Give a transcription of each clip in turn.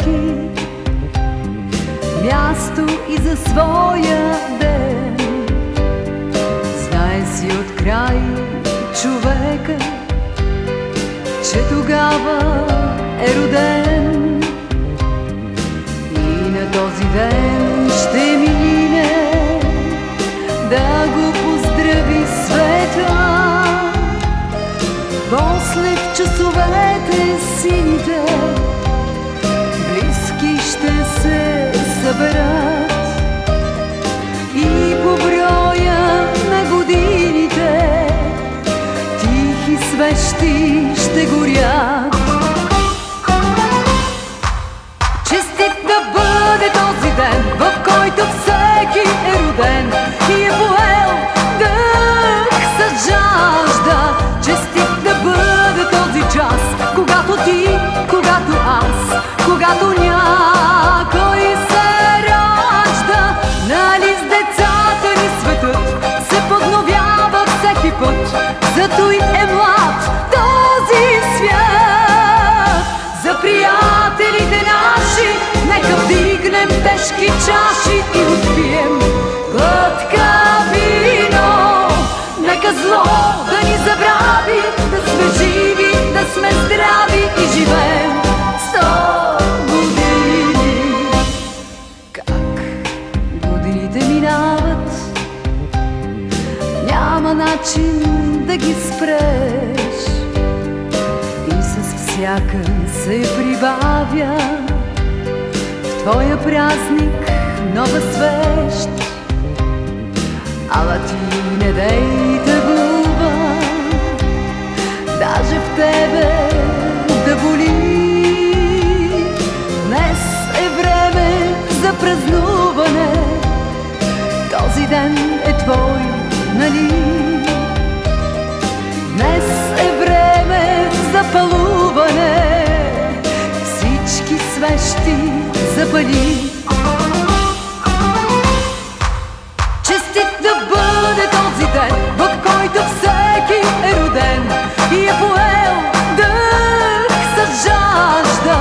всеки място и за своя ден. Знае си от край човека, че тогава е роден и на този ден ще мине да го поздрави света. После в часовете сините близки ще се съберат и по броя на годините тихи свещи ще горят. Честит да бъде този ден, в който всеки е роден и е поел дъх с жажда. Честит да бъде този час, когато ти, когато аз, когато някой се ражда. Нали с децата ни светът се подновява всеки път, зато и е млад този свят. За приятелите наши нека вдигнем тежки чаши и отпием глътка вино. Нека зло да ни забрави, да сме живи, да сме здрави и живеем 100 години. Как годините минават, няма начин да ги спреш и с всяка се прибавя в твоя празник нова свещ. Ала ти не дей тъгува, даже в тебе да боли. Днес е време за празнуване, този ден е твой, нали? Днес е време за палуване, всички свещи запали. Честит да бъде този ден, в който всеки е роден и е поел дъх с жажда.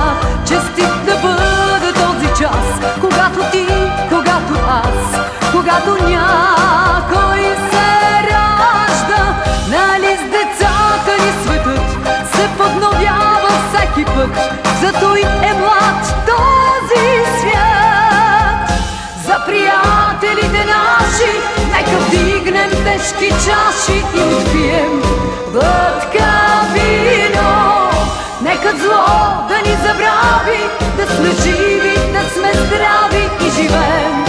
Честит да бъде този час, когато ти, когато аз, когато някой се ражда. Нали с децата ни светът се подновява всеки път, зато и е млад този свят. За приятелите наши нека вдигнем тежки чаши и отпием глътка вино. Нека зло да ни забрави, да сме живи, да сме здрави и живеем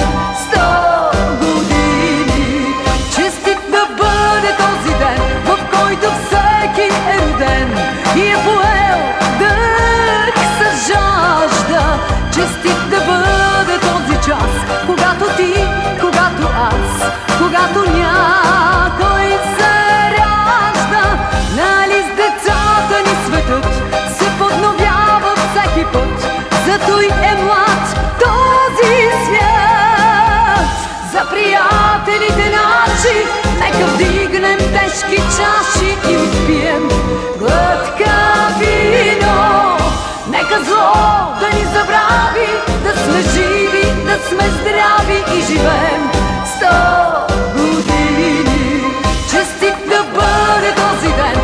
100 години. Честит да бъде този ден, в който всеки е роден и е поел дъх с жажда. Честит да бъде този час, когато ти, когато аз, когато някой се ражда. Нали с децата ни светът се подновява всеки път, зато и е млад този свят. За приятелите наши нека вдигнем тежки чаши и отпием глътка вино. Нека зло да ни забрави, да сме живи, да сме здрави и живеем 100 години. Честит да бъде този ден,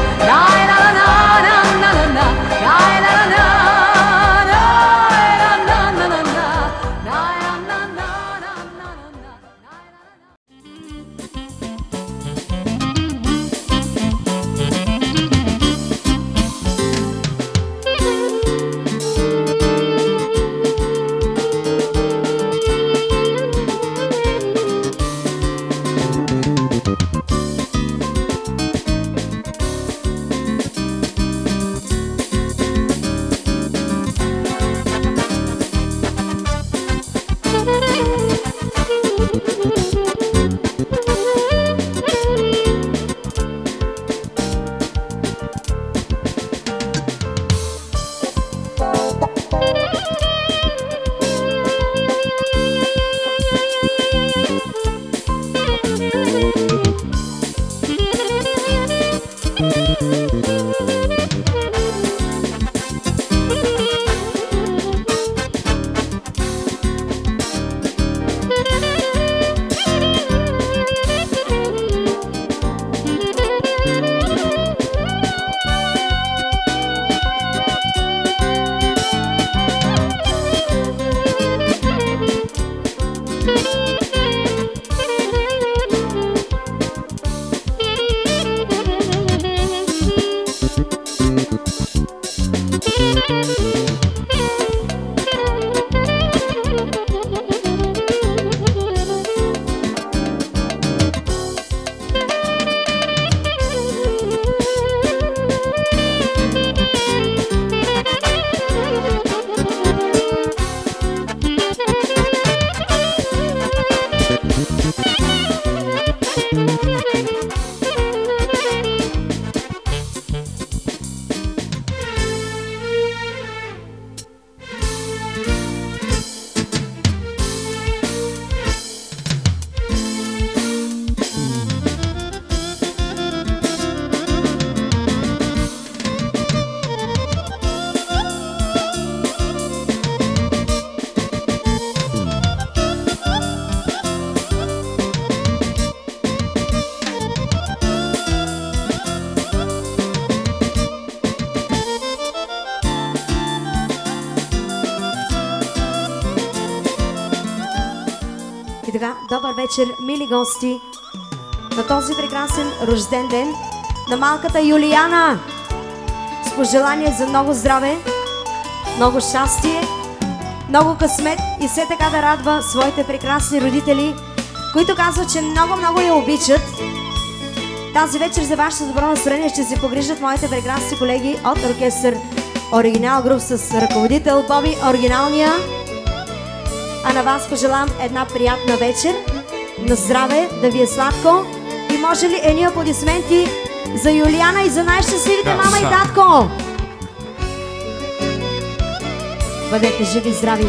така, добър вечер, мили гости, на този прекрасен рожден ден на малката Юлияна. С пожелание за много здраве, много щастие, много късмет и все така да радва своите прекрасни родители, които казват, че много я обичат. Тази вечер за вашето добро настроение ще се погрижат моите прекрасни колеги от оркестър Оригинал груп с ръководител Боби Оригиналния. А на вас пожелавам една приятна вечер, на здраве, да ви е сладко и може ли едни аплодисменти за Юлияна и за най-щастливите мама и татко. Бъдете живи и здрави!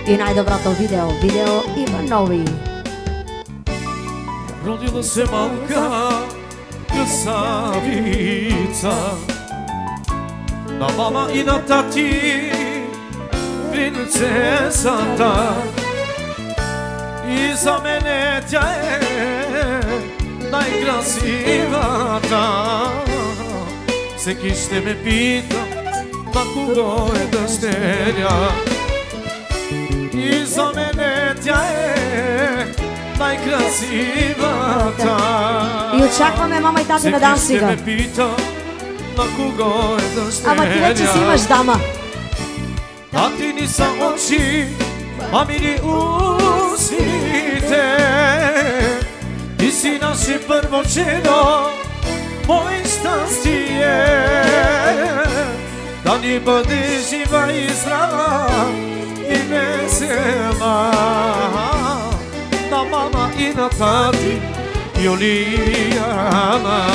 И най-доброто видео Иванови. Родила се малка красавица, на мама и на тати принцесата. И за мене тя е най-красивата. Всеки ще ме пита на кого е дъщеря. И за мене тя е най-красивата. И очакваме мама и тати на дансига. Всеки ще ме пита на кого е дъщеря. Ама ти вече си имаш дама. Тати ни са очи, мами ни устите. Ти си наше първочено, мое щастие. Да ни бъде жива и здрава и весела. На мама и на тати Юлияна.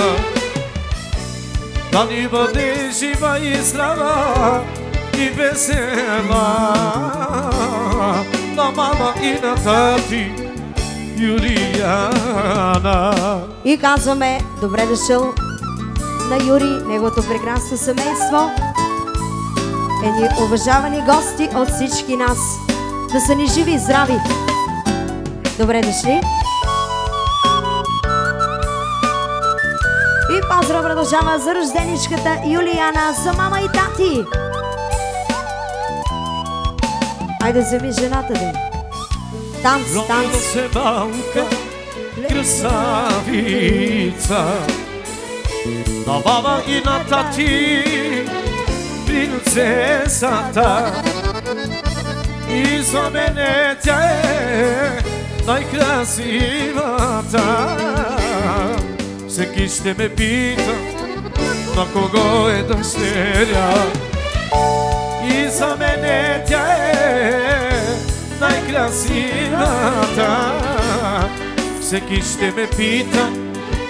Да ни бъде жива и здрава и весела. На мама и на тати Юлияна. И казваме добре дошъл на Юри, неговото прекрасно семейство. Едни уважавани гости от всички нас. Да са ни живи и здрави. Добре дошли. И поздрав продължава за рожденичката Юлияна, за мама и тати. Айде вземи жената ви. Танц, танц. Родила се малка красавица, на мама и на тати принцесата. И за мене тя е най-красивата. Всеки ще ме пита на кого е дъщеря. И за мене тя е най-красивата. Всеки ще ме пита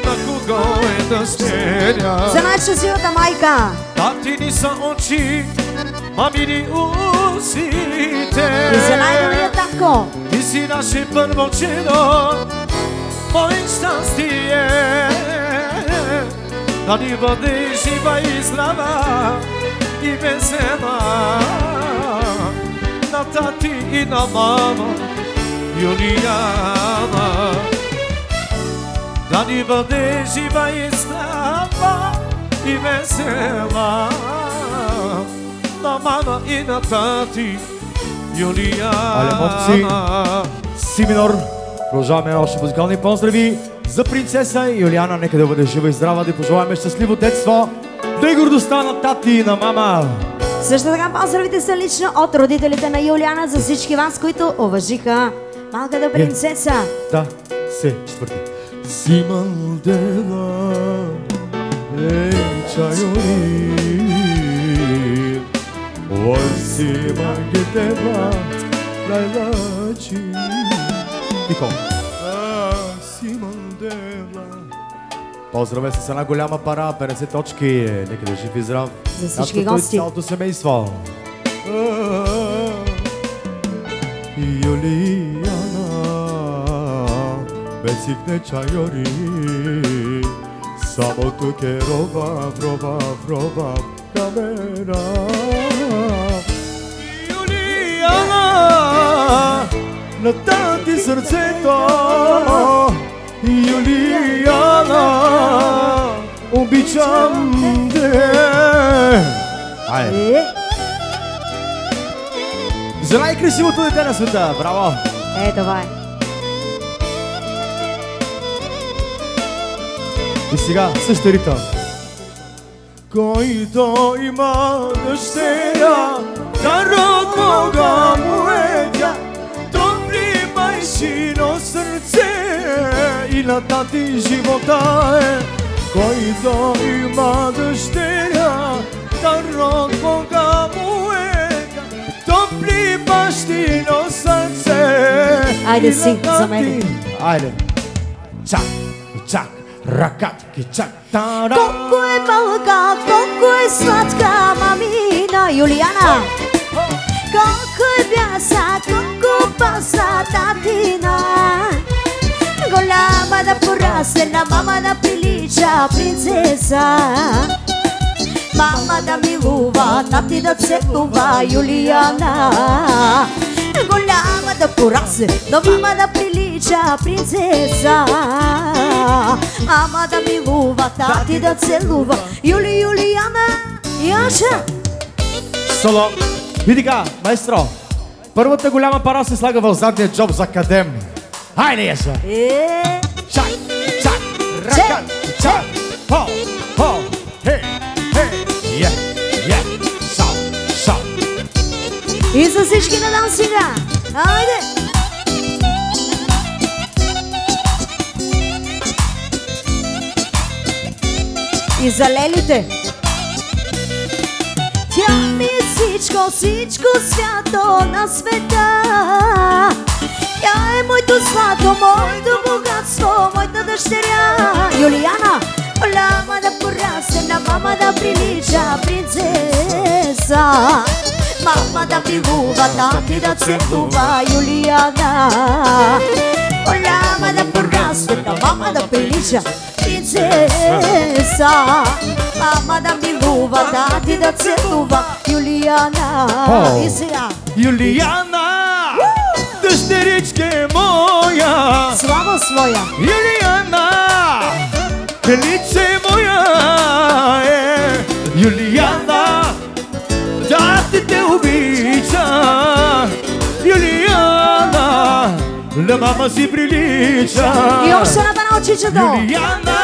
на кого е дъщеря. За най-щастливата майка. Тати ни са очи, мами ни устите. И за най-добрия татко. Ти си наше първочено, мое щастие. Да ни бъде жива и здрава и весела. На тати и на мама Юлияна. Да ни бъде жива и здрава и весела. На мама и на тати Юлияна. Але момци, си минор. Продължаваме още музикални поздрави за принцеса Юлияна. Нека да бъде жива и здрава, да пожелаваме щастливо детство, да и гордостта на тати и на мама. Също така поздравите са лично от родителите на Юлияна за всички вас, които уважиха малката принцеса. Да, се, четвърти. Симан дела чайори Симан гетева лайлачи. Тихо. Симан дела. Поздраве с една голяма пара, 50 точки. Нека да жив и здрав. За всички гости. И цялото семейство. Юлияна, бесикне чайори, само тук е роба камера. Юлияна, на тати сърцето, Юлияна, обичам те. Айде. За най-красивото дете на света. Браво! Това е. И сега същия ритъм. Който има дъщеря, дар от Бога му е тя, топли майчино сърце и на тати живота е. Който има дъщеря, дар от Бога му е тя, топли бащино сърце. Айде си, за мене. Айде. Чак, чак. Ракатки чак. Колко е малка, колко е сладка мамина Юлияна. Колко е бяса, колко паса татина. Голяма да порасне, на мама да прилича принцеса. Мама да милува, тати да целува Юлияна. Голяма да порасне, но мама да прилича принцеса. Мама да милува, тати да целува Юлияна. Яша! Соло. И така, майстро, първата голяма пара се слага в задния джоб за кадем. Хайде, Яша! Чак, чак, ракат, чак, хо, хо, хей, хей, е, шал, шал. И за всички на дансинга! Айде! И за лелите! Тя ми е всичко, всичко свято на света. Тя е моето злато, моето богатство, моята дъщеря Юлияна. Голяма да порасне, на мама да прилича принцеса. Мама да милува, тати да целува Юлияна. Голяма да порасне, на мама да прилича принцеса. Мама да милува, тати да целува Юлияна. И сега Юлияна, дъщеричке моя, слава своя. Юлияна, пеличе моя е. Юлияна, тати те обича. Юлияна, на мама си прилича. И още на бана очичето. Юлияна,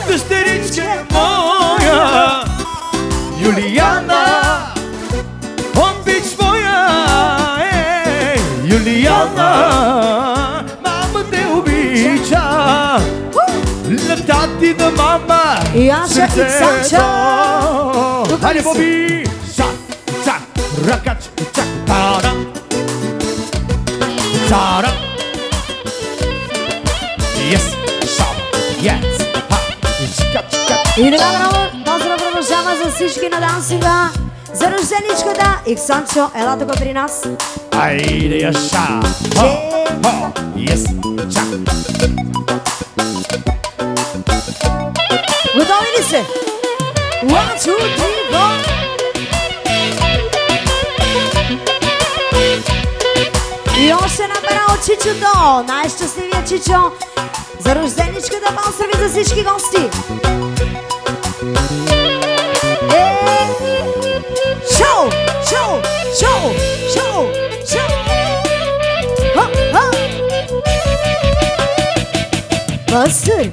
дъщеричке моя, Юлияна, обич моя е. Юлияна, мама те обича. На тати, на мама, Яша и Санчо. Хайде, Боби! Чак, чак, ракач, чак, тарам, тарам. Yes, шам, yes, ха, чика, чика. И така, поздрав продължава за всички на дансинга. За рожденичката Иксанчо, ела тук при нас. Айде, яша, хо, хо, yes, чак. Готови ли се? 1, 2, 3, go! И още набера от Чичото, най-щастливия Чичо. За рожденичката поздрави за всички гости. Шоу! Шоу! Шоу! Шоу! Шоу! Ха! Бъстър!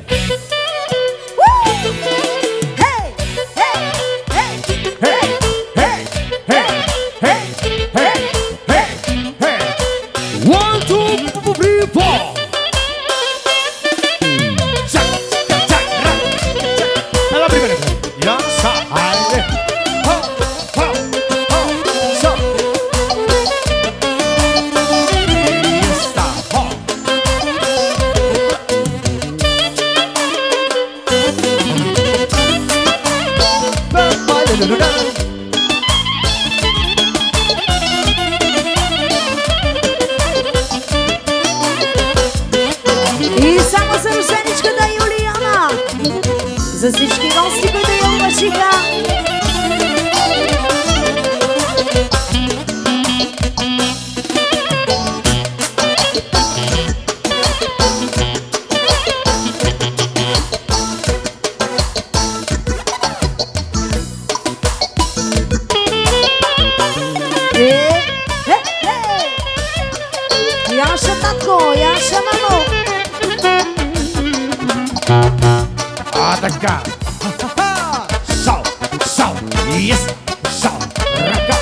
И само за рожденичката Юлияна. За всички гости, които я уважиха. така. Шау, шау, yes, шау, ръка.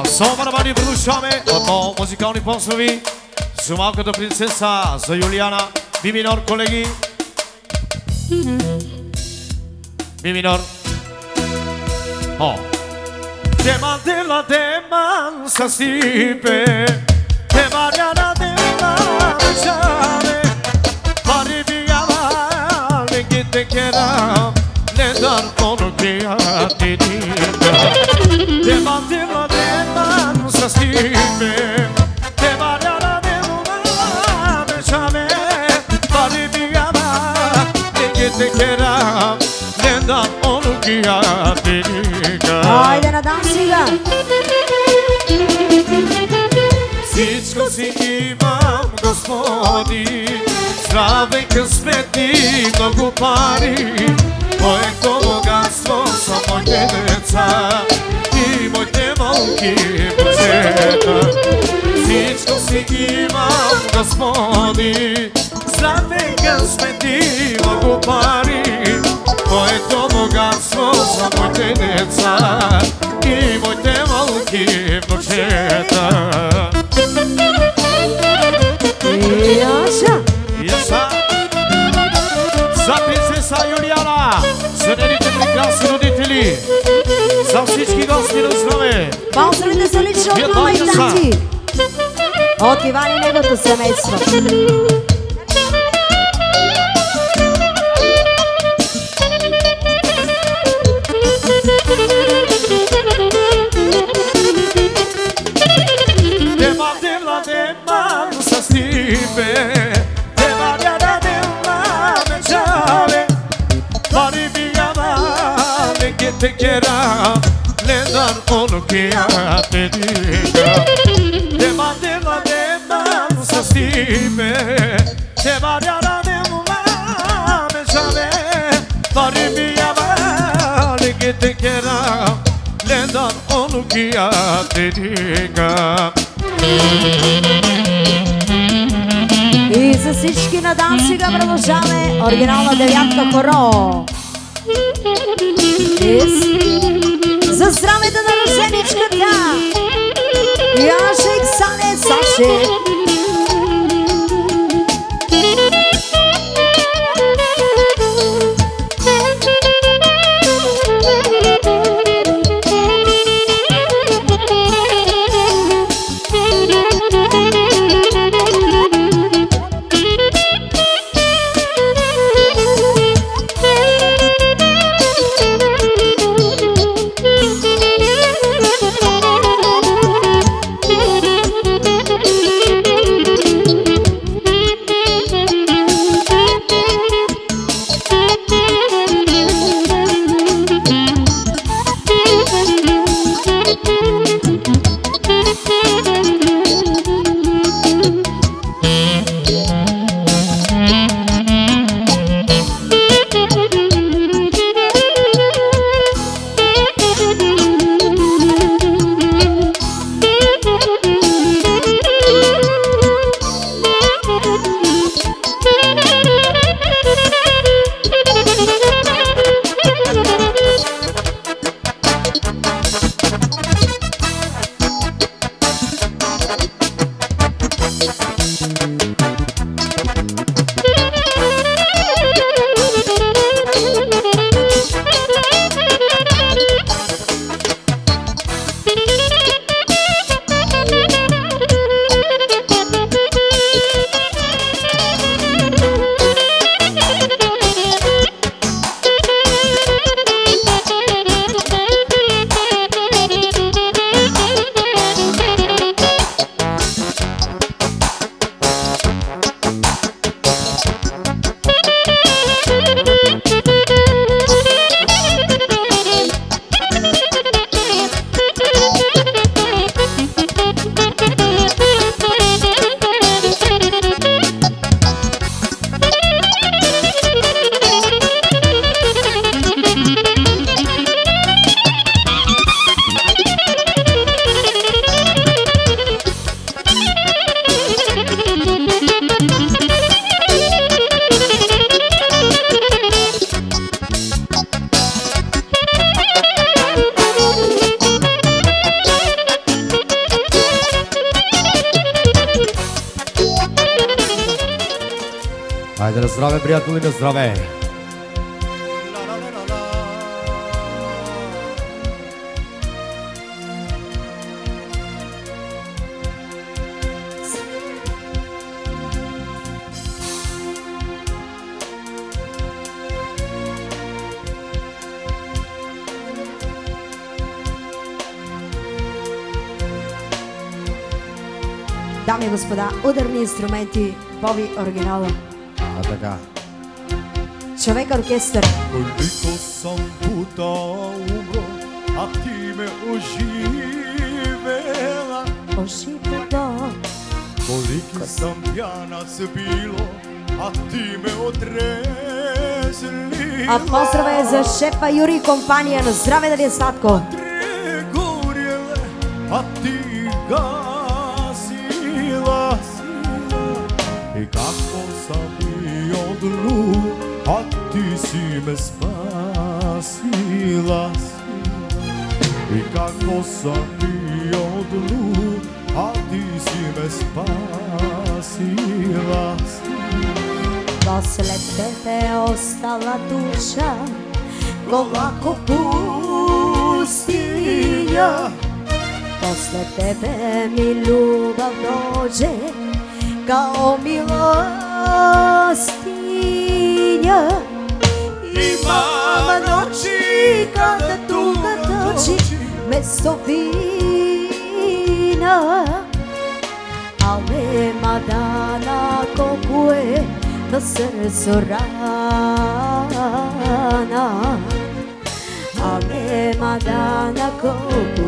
Само барабани продължаваме. Отново музикални поздрави за малката принцеса, за Юлиана. Ми минор, колеги. Ми минор. Деман дела деман са сипе, деманяна деман шаме, пари биява, ленги текера, недар конокия тидика. Деман дела деман са сипе, деманяна деман шаме, пари биява, ленги текера, недар конокия тидика. Айде на дансига! Всичко си имам, Господи, здраве, късмет и много пари. Моето богатство са моите деца и моите малки божета. Всичко си имам, Господи, здраве, късмет и много пари. Моето богатство са моите деца и моите малки внучета. Яша! Яша! За принцеса Юлиана, за нейните прекрасни родители, за всички гости на здраве. Поздравите са лично от мама и тати. От Иван и неговото семейство. Te quiera, le dan ono que te diga. Te mande la demanda, se stime. Te variará de una, me sabe. Pari mia vale que te quiera, le dan ono que te diga. И за всички на дансига продължаваме оригинална девятка хоро. За здравето на роженичката Яша и Ксане Саше. Айде на здраве, приятели, на здраве! Дами и господа, ударни инструменти, Боби оригинала. А така. Човек оркестър. Колко съм пута умро, а ти ме оживела. Оживела. Колики съм пяна се било, а ти ме отрезлила. А поздрава е за шефа Юри и компания. На здраве, дали е сладко. Трегореле, а ти гасила сила. И какво съм и одлу, а ти си ме спасила. И какво съм и одлу, а ти си ме спасила. След тебе остала душа, гола ко пустиня. После тебе ми любов дойде, као милостиня. Имам ночи, когда тучи, вместо вина. Але мадана колко е на сърцо рана. Але мадана колко е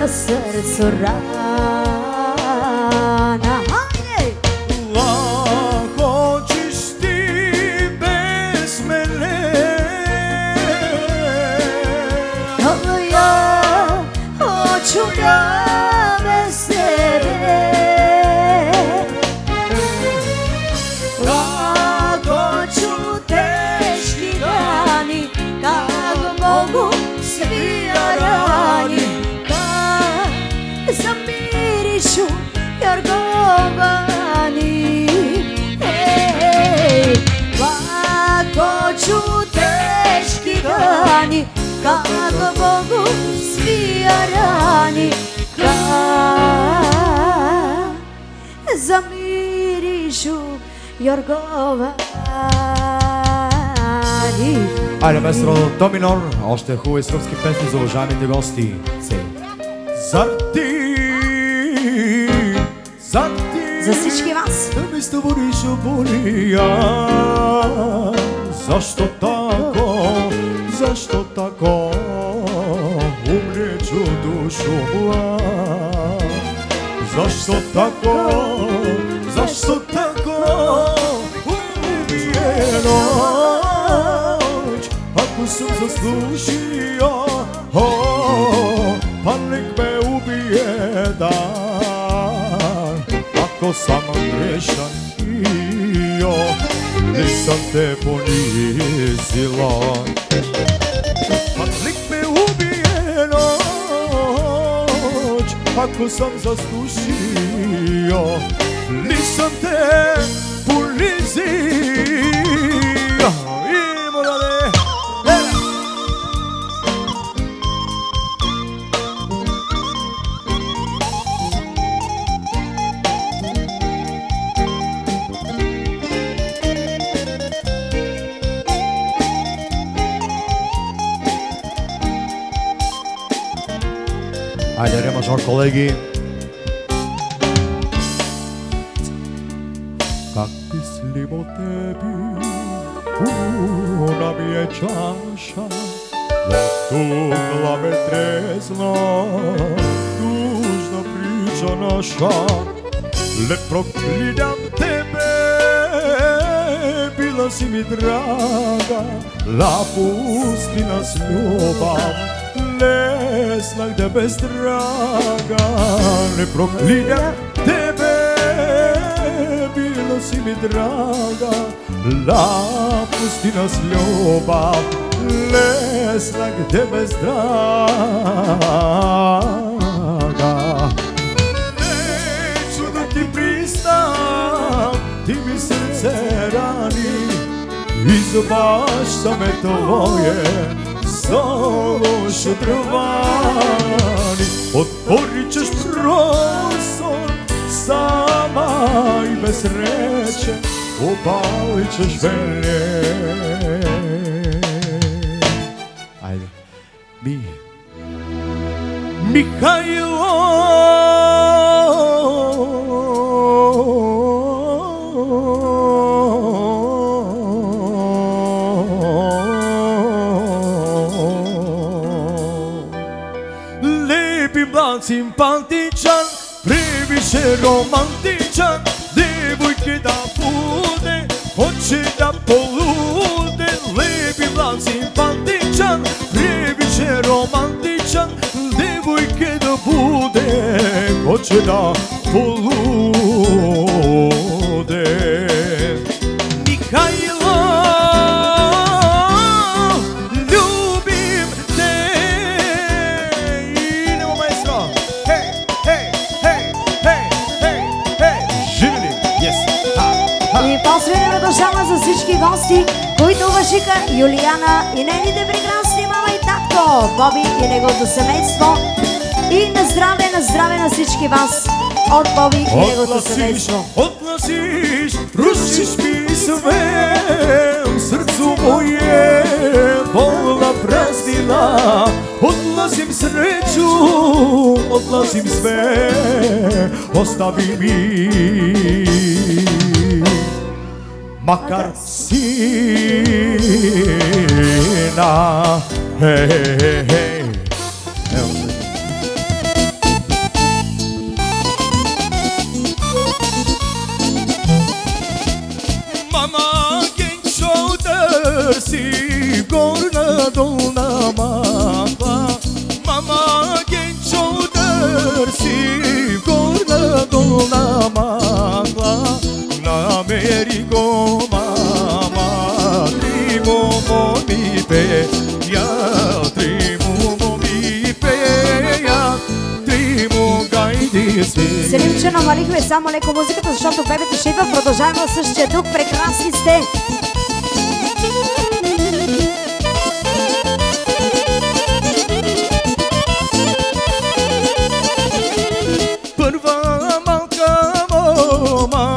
на сърцо рана. Хочеш ти без мене, я хочу я без тебе. Хочу тежки рани, как могу свия рани, как замиришу ярговани. Хочу тежки рани, как могу свия рани, как замиришу ярговани. Айде, маестро до минор, още хубави сръбски песни за уважаемите гости. За всички вас. Да ми створиш болия. Защо тако умречу душу млад? Защо тако убие ноч? Ако съм заслужил, паник ме убие дан. Ако съм грешен ли съм те понизила? Паник ме убие ноч, ако съм заслужил ли съм те понизила? Има да не. Айде, ре мажор, колеги. Как писливо теби una mia чаша, латугла ме трезна, тужна прича наша. Ле проклинам тебе, била си ми драга, ла пусти нас любов, леснах да без драга. Не проклинам тебе, била си ми драга, ла пусти нас любов, леснах да без драга. Нечу да ти признам, ти ми сърце Изобащаме твое соло шутрувани. Отпоричаш простор сама и без рече, опаличаш веле. Айде. Михайло, лепи млад симпатичен, превише романтичен, девойке да буде, хоче да полуде. Лепи млад симпатичен, превише романтичен, девойке да буде, хоче да полуде. Михайло, любим те. И нема маестро. Хей, хей, хей, хей, хей, хей. Живи ли? Yes. И после продължава за всички гости, които уважиха Юлияна и нейните прекрасни мама и татко, Боби и неговото семейство. И на здраве на всички вас от Боби и неговото семейство. Отласиш, рушиш писмем, сърцу мое, болна празнина. Отласим сречу, отласим све, остави ми. Макар сина, хей, хей, хей. Мама генчо търси горна долна мапа. Мама генчо търси горна долна мапа. Намери го мама, три момо ми пея, три момо ми пея, три му гайди си. Селим, че намалихме само леко музиката, защото бебето ще идва. Продължаваме в същия дух. Прекрасни сте! Първа малка мома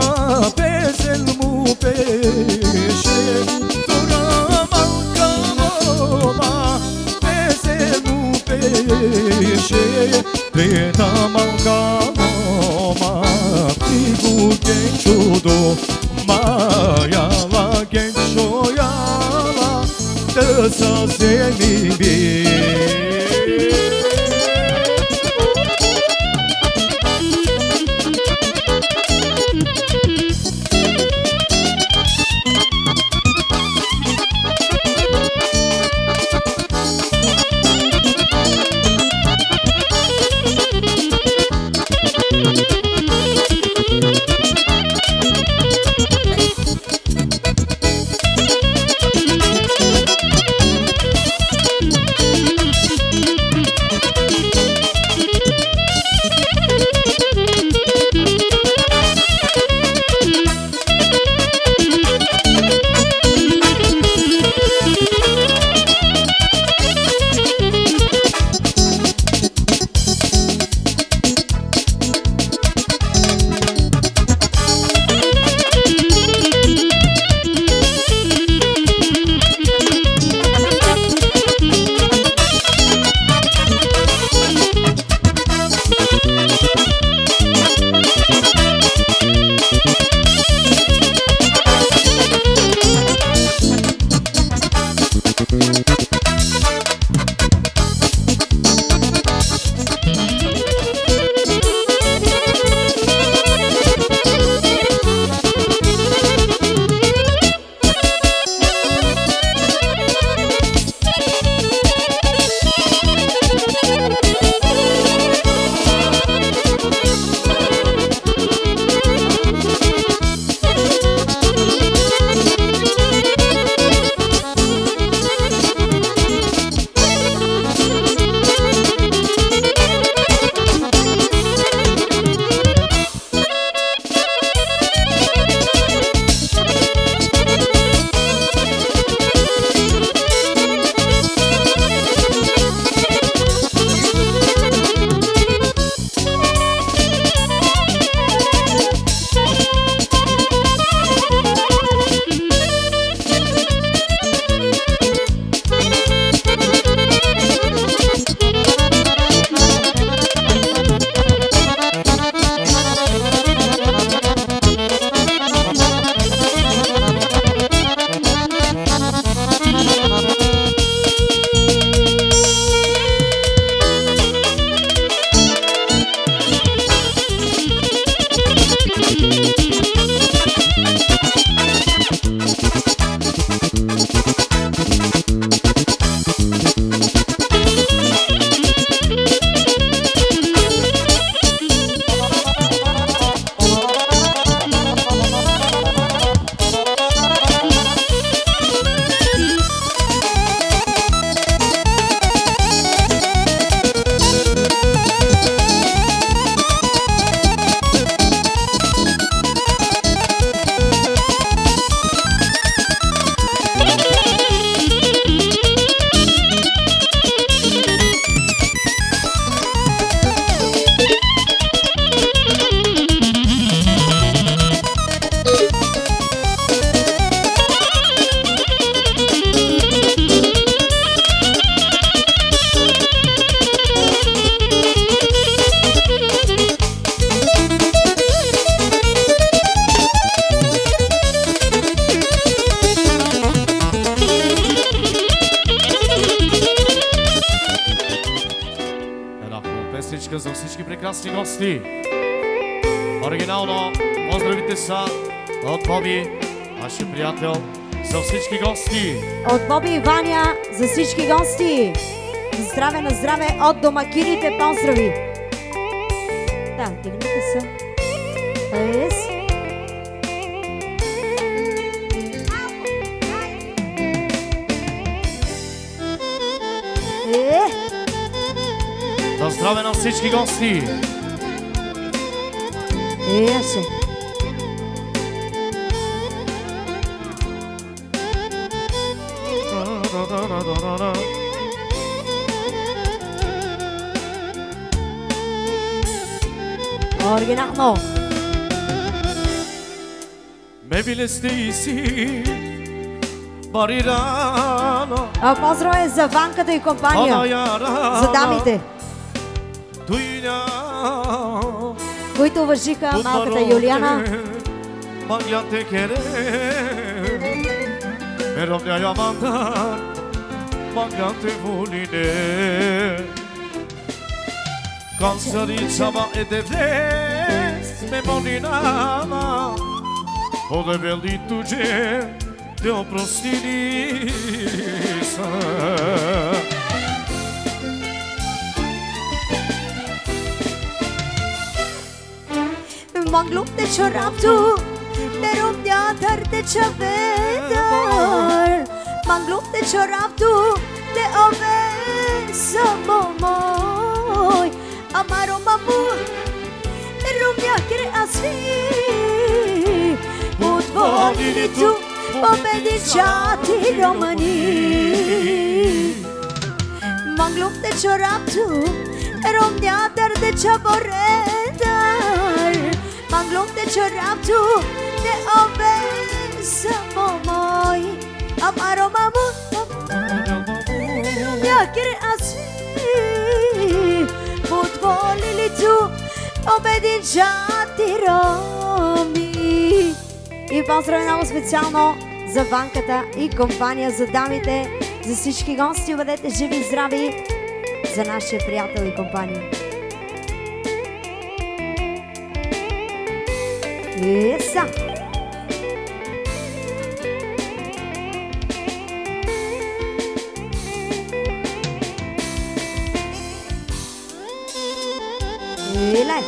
песен му пеше. Втора малка мома песен му пеше. Трета малка мома птиго генчо дома. Яла генчо яла да съвсеми би. прекрасни гости. Оригинално поздравите са от Боби, нашия приятел, за всички гости. От Боби и Ваня за всички гости. Здраве на здраве от домакините, поздрави. Да, дигнете се. На здраве на всички гости. Еше. Оригинално. Мебиле сте и си барирано. Поздрав е за Ванката и компания. За дамите, които уважиха малката Юлиана. Magliate querer, pero me haya mandar, magliate voline. Cansarițama e de vles, me molinama, o de velitu ce te o prostinisa. Manglum de cioraptu, de romdiatar de cevedar. Manglum de cioraptu, de ovesa momoi. Amaro mamur, de romdiakere asfi. Udvolili tu, pobediciati romani. Manglum de cioraptu, de romdiatar de cevedar. Manglum de cioraptu, de ovesa momoi. Amaro mamur, yakere asfi. Подволили ту обединчати роми. И поздрави много специално за Ванката и компания, за дамите, за всички гости. Бъдете живи и здрави за нашия приятел и компания. Еса! Еле!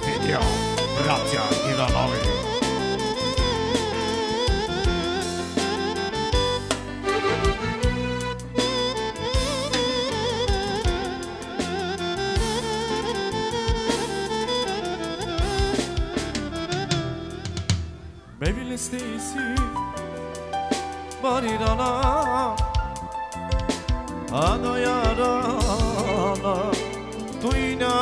Видео, братя Иванови. Maybe let's stay see, but it on. Ano yarana tuyna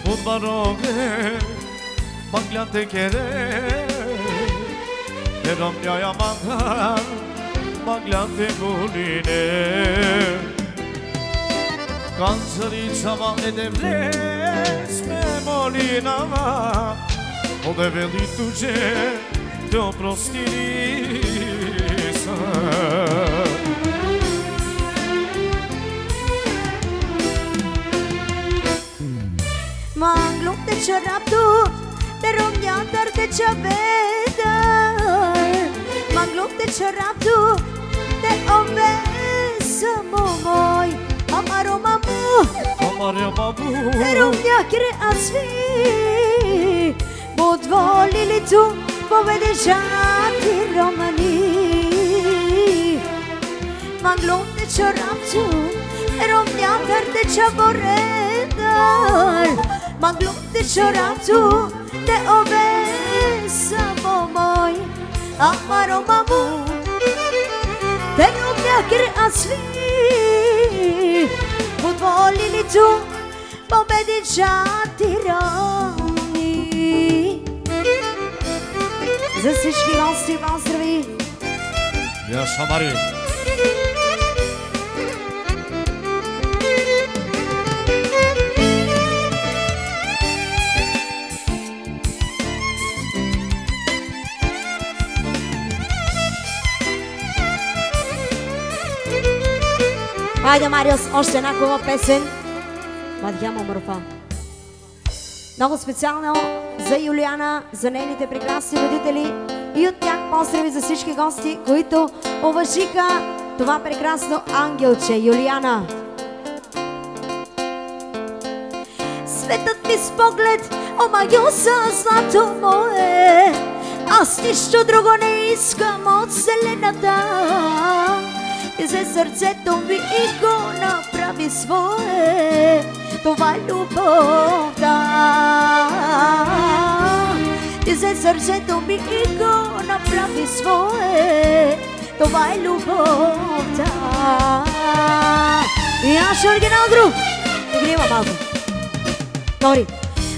Futbaroge Maglante kere Derom ya mangar Maglante guline Kansari çava edevles Memolinama O develi tuđe Te oprostirisa Manglum de cioraptu, de romdiatar de cevedar. Manglum de cioraptu, de ovesa momoi. Amaro mamu, de romdiakere asfi. Подволили ту победежати романи. Manglum de cioraptu, de romdiatar de cevedar. Manglum de cioraptu, de ovesa momoi. Amaro mamu, de romdiakere asfi. Подволили ту победичати роми. За всички гости поздрави. Я Шамари. Хайде, Мариос, още една хубава песен. Мадхяма Мърфа. Много специално за Юлиана, за нейните прекрасни родители и от тях поздрави за всички гости, които уважиха това прекрасно ангелче, Юлиана. Светът ми с поглед омагюса злато мое, аз нищо друго не искам от вселената. Ти взе сърцето ми и го направи свое, това е любовта. Ти взе сърцето ми и го направи свое, това е любовта. И аз ще оригинал груп. Игрима малко. Тори.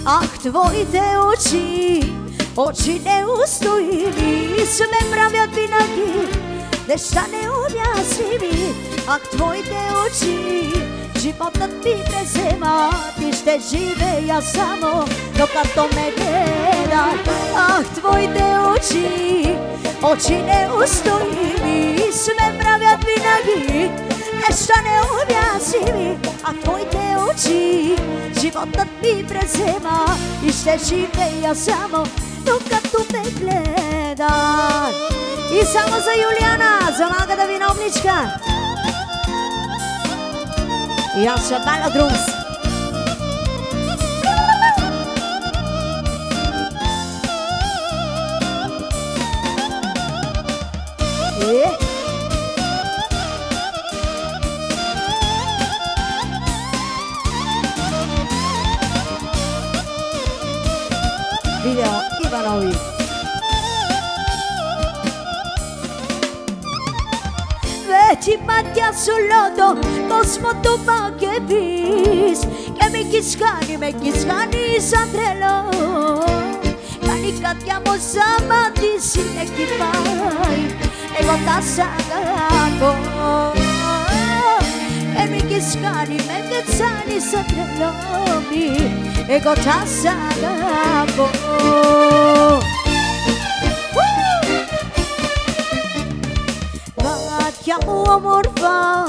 Ах, твоите очи, очи неустоими, се ме правят винаги неща необясними. Ах, твоите очи, животът ми преземат и ще живея само, докато ме гледат. Ах, твоите очи, очи неустоими, се ме правят винаги неща необясними. Ах, твоите очи, животът ми презема и ще живея само, докато ме гледат. И само за Юлиана, за малката виновничка. И аз ще баля друмс. Видео Иванови. Vedi macchia sull'odo, cosmoto ma che vis, che mi chiscani sandrelo. Cani cattiamo samati si ne chi fai, e gota sagato. E mi chiscani sandrelo, e gota sagato. Chiamo amor fa,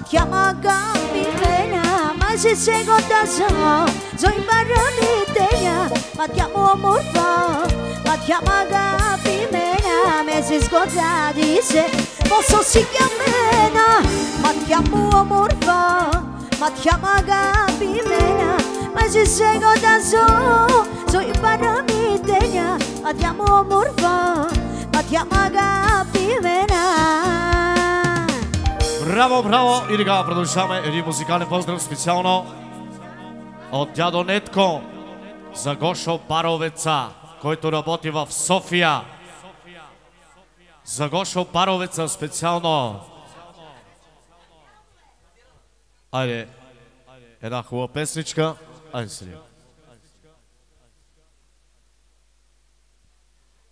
chiama gambi mena, ma se seguo da so imparare teia. Ma chiamo amor fa, chiama gambi mena, ma se scorda di se posso si chiamena. Ma chiamo amor fa, chiama gambi mena, ma se seguo da so imparare teia. Ma chiamo amor fa, chiama gambi mena. Браво, браво! И сега продължаваме един музикален поздрав специално от дядо Нетко за Гошо Паровеца, който работи в София. За Гошо Паровеца специално. Айде, една хубава песничка. Айде сега.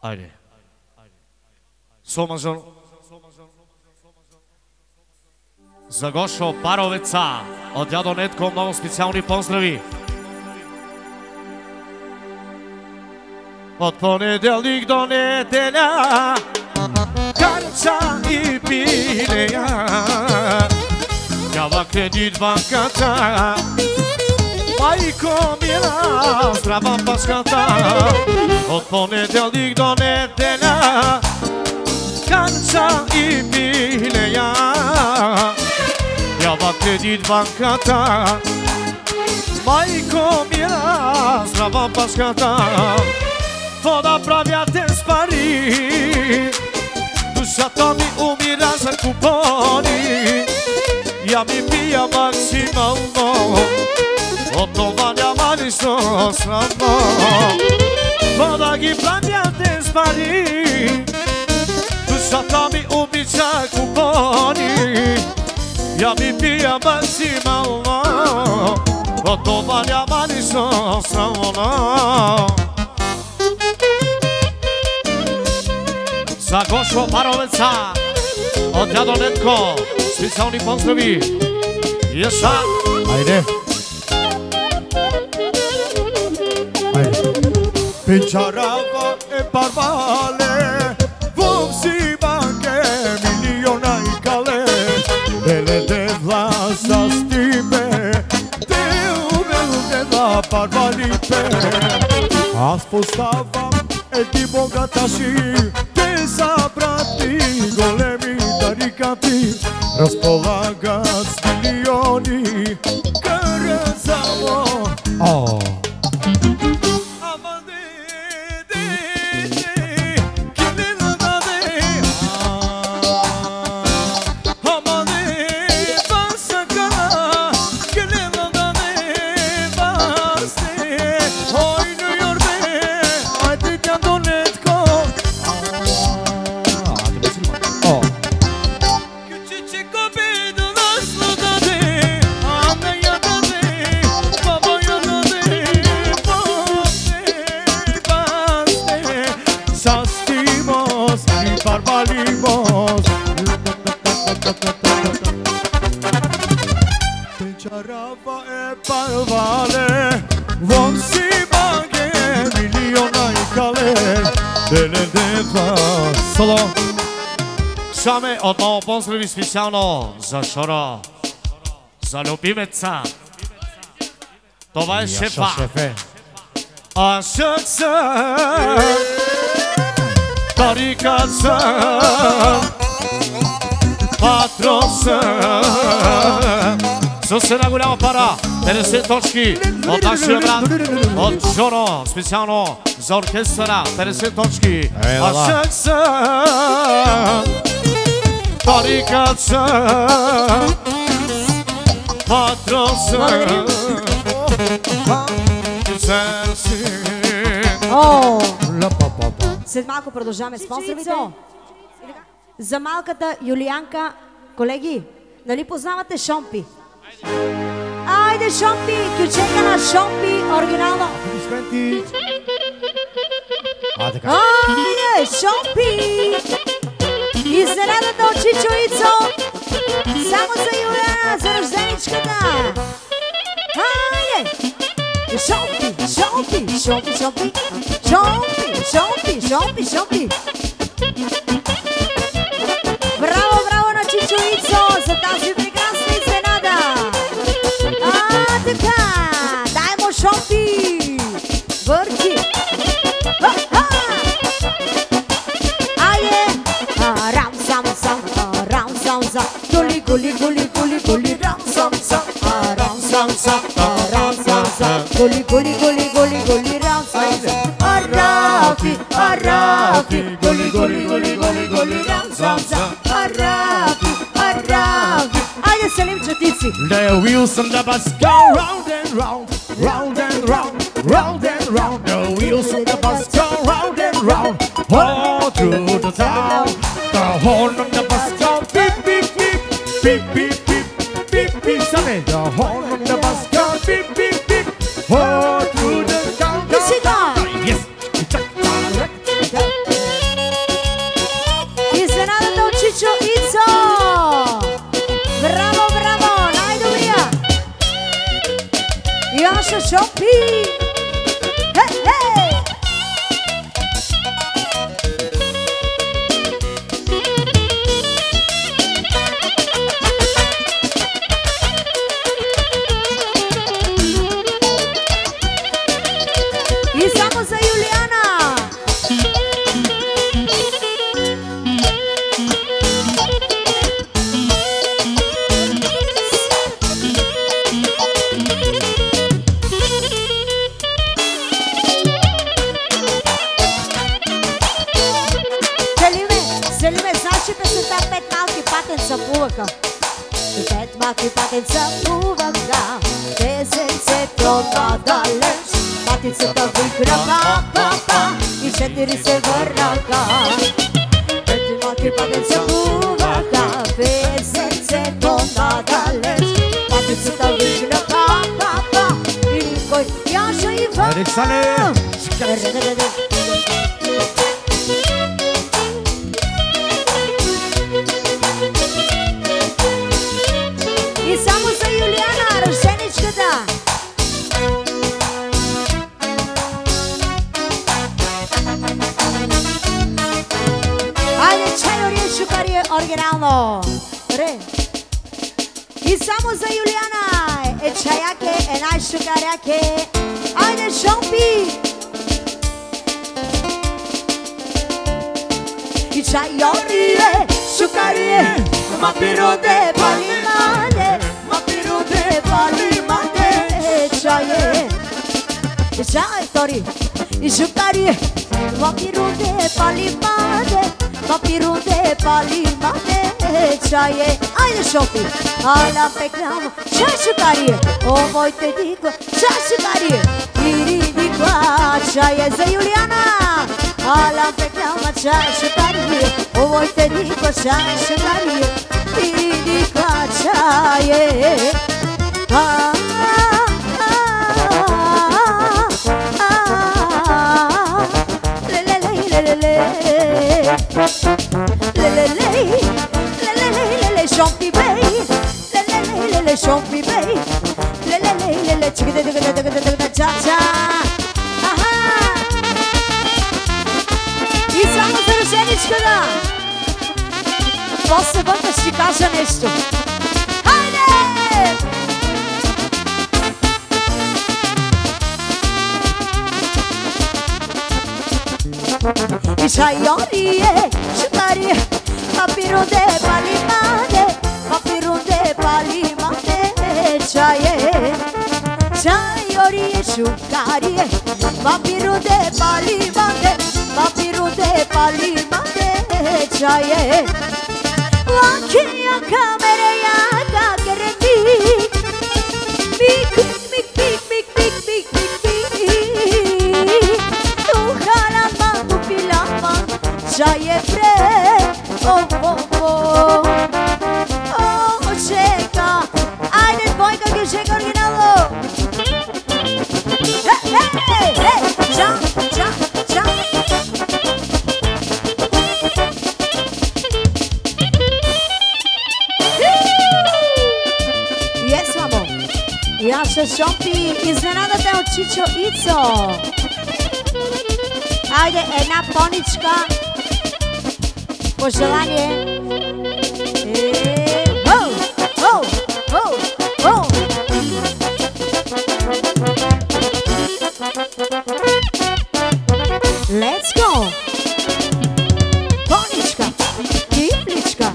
Айде. Сомажор. За Гошо Паровеца от дядо Нетко много специални поздрави. От понеделник до неделя карца и пилея, дава кредит банката, майко мила, здрава паската. От понеделник до неделя карца и пилея, дава кредит банката, майко мила, здрава паската. Какво да правя с пари? Душата ми умира за купони. Я ми пия максимално, от това няма нищо срамно. Какво да ги правя с пари? Душата ми обича купони. Я ми пия максимално, от това няма нищо срамно. За Гошо Паровеца от дядо Нетко специални поздрави. Еса! Айде! Айде! Печарава е парвале, вовси банке милиона и кале, беле де власт барба липе. Аз поставам ети богаташи, те са брати, големи тарикати, разполагат с милиони, кара само. Соло. Шаме, отново поздрави специално за Шоро, за любимеца. Това е шефа. А шъкса, тарикаца, патронса. С една голяма пара, 50 точки от нашия брат, от Жоро, специално за оркестъра, 50 точки. А шъкса, тарикаца, патронса. След малко продължаваме с поздравите. За малката Юлианка, колеги, нали познавате Шомпи? Айде Шомпи, кючека на Шомпи, оригинално. Айде Шомпи! Изненадата от Чичо Ицо, само за Юлиана, за рожденичката. Айде! Шомпи, Шомпи, Шомпи, Шомпи, Шомпи, Шомпи, Шомпи, Шомпи. Браво, браво на Чичо Ицо за тази прекрасна изненада. Така, дай му Шомпи. Върти. Айде. Рам, сам, сам, рам, сам, сам. Голи, голи, голи, голи, голи, рам, сам, сам. Рам, сам, сам, рам, сам, сам. Голи, голи, голи, голи, голи, рам, сам, сам. Арафи, арафи. Голи, голи, голи, голи, голи, рам, сам, сам. Арафи, арафи. Айде селим чатици. The wheels on the bus go round and round, round and round, round and round. The wheels on the bus go round and round, all through the town. The horn on the bus go beep, beep, beep, beep, beep, beep, beep, beep. Sunny, the horn on the bus go beep, beep, beep, all through the town. Yes. Изненадата от Чичо Ицо. Браво, браво, най-добрия. И още Шомпи. Хей, хей. И само за Юлиана. Селиме, знаеш ли песента "Пет малки патенца плуваха"? Пет малки патенца плуваха, тезенцето надалеч. Патицата викна па, па, па, и 4 се върнаха. Пет малки патенца плуваха, тезенцето надалеч. Патицата викна па, па, па, и никой Яша и Иван. Александър! И само за Юлиана, рожденичката. Айде, чайория, шукария, оригинално. Ре. И само за Юлиана, чаяке, най-шукаряке. Айде, Шомпи! И чайорие, шукарие, мапироде, палимаде, мапироде, палимаде, чае. И чай, втори, и шукарие, мапироде, палимаде, мапироде, палимаде, чае. Айде, Шомпи! Ала пекнам, чай, шукарие, о, моите диква, чай, шукарие, ири диква, чае за Юлиана. Ала пекнама, чай, шукарие, о, моите диква, чай, шукарие, ири диква, чае. Шомпи бей, ле-ле-ле-ле-ле, шомпи бей, ле-ле-ле-ле-ле, чига-да-да-да-да-да-да-да-ча-ча. Аха! И само за роженичката. После вътре ще кажа нещо. Хайде! И чайорие, шукарие, мапироде, палимаде, мапироде, палимаде, чае. Чайорие, шукарие, мапироде, палимаде, мапироде, палимаде, чае. Лакия камерея, какерети, мик, мик, мик, мик, мик, мик, мик, мик. Тухала манду пилама, чае фре, о, чека. Айде, двойка ги чека оригинално. Хей, хей, ча, ча, ча. Yes, мамо. Яша Шомпи, изненадате от Чичо Ицо. Айде, една поничка. Пожелание. Хоу, хоу, хоу, хоу. Let's go. Поничка, кифличка.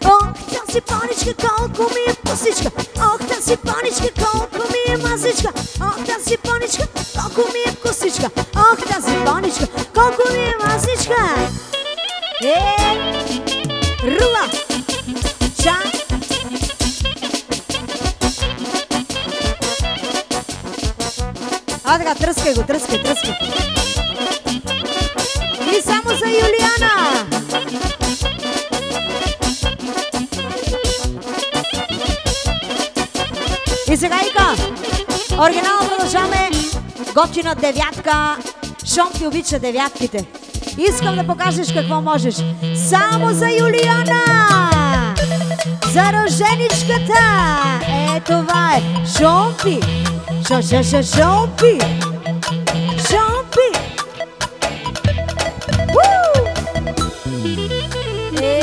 Ох, тази поничка, колко ми е пусичка. Ох, тази поничка, колко ми е мазичка. Ох, тази поничка, колко ми е вкусичка. Ох, тази поничка, колко ми е мазичка. Рула, чай. А така, тръскай го, тръскай, тръскай. И само за Юлиана. И сега Ика, оригинално продължаваме. Готина девятка. Шомпи обича девятките. Искам да покажеш какво можеш. Само за Юлиана. За роженичката. Това е Шомпи. Шомпи. Шомпи. Дай.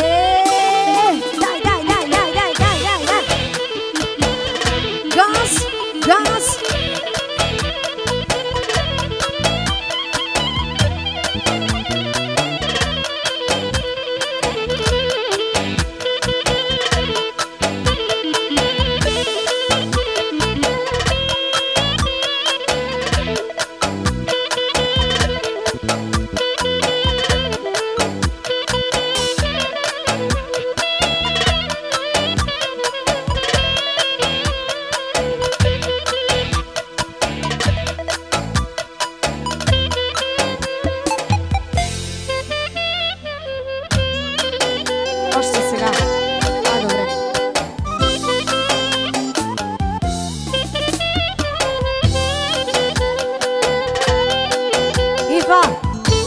Газ.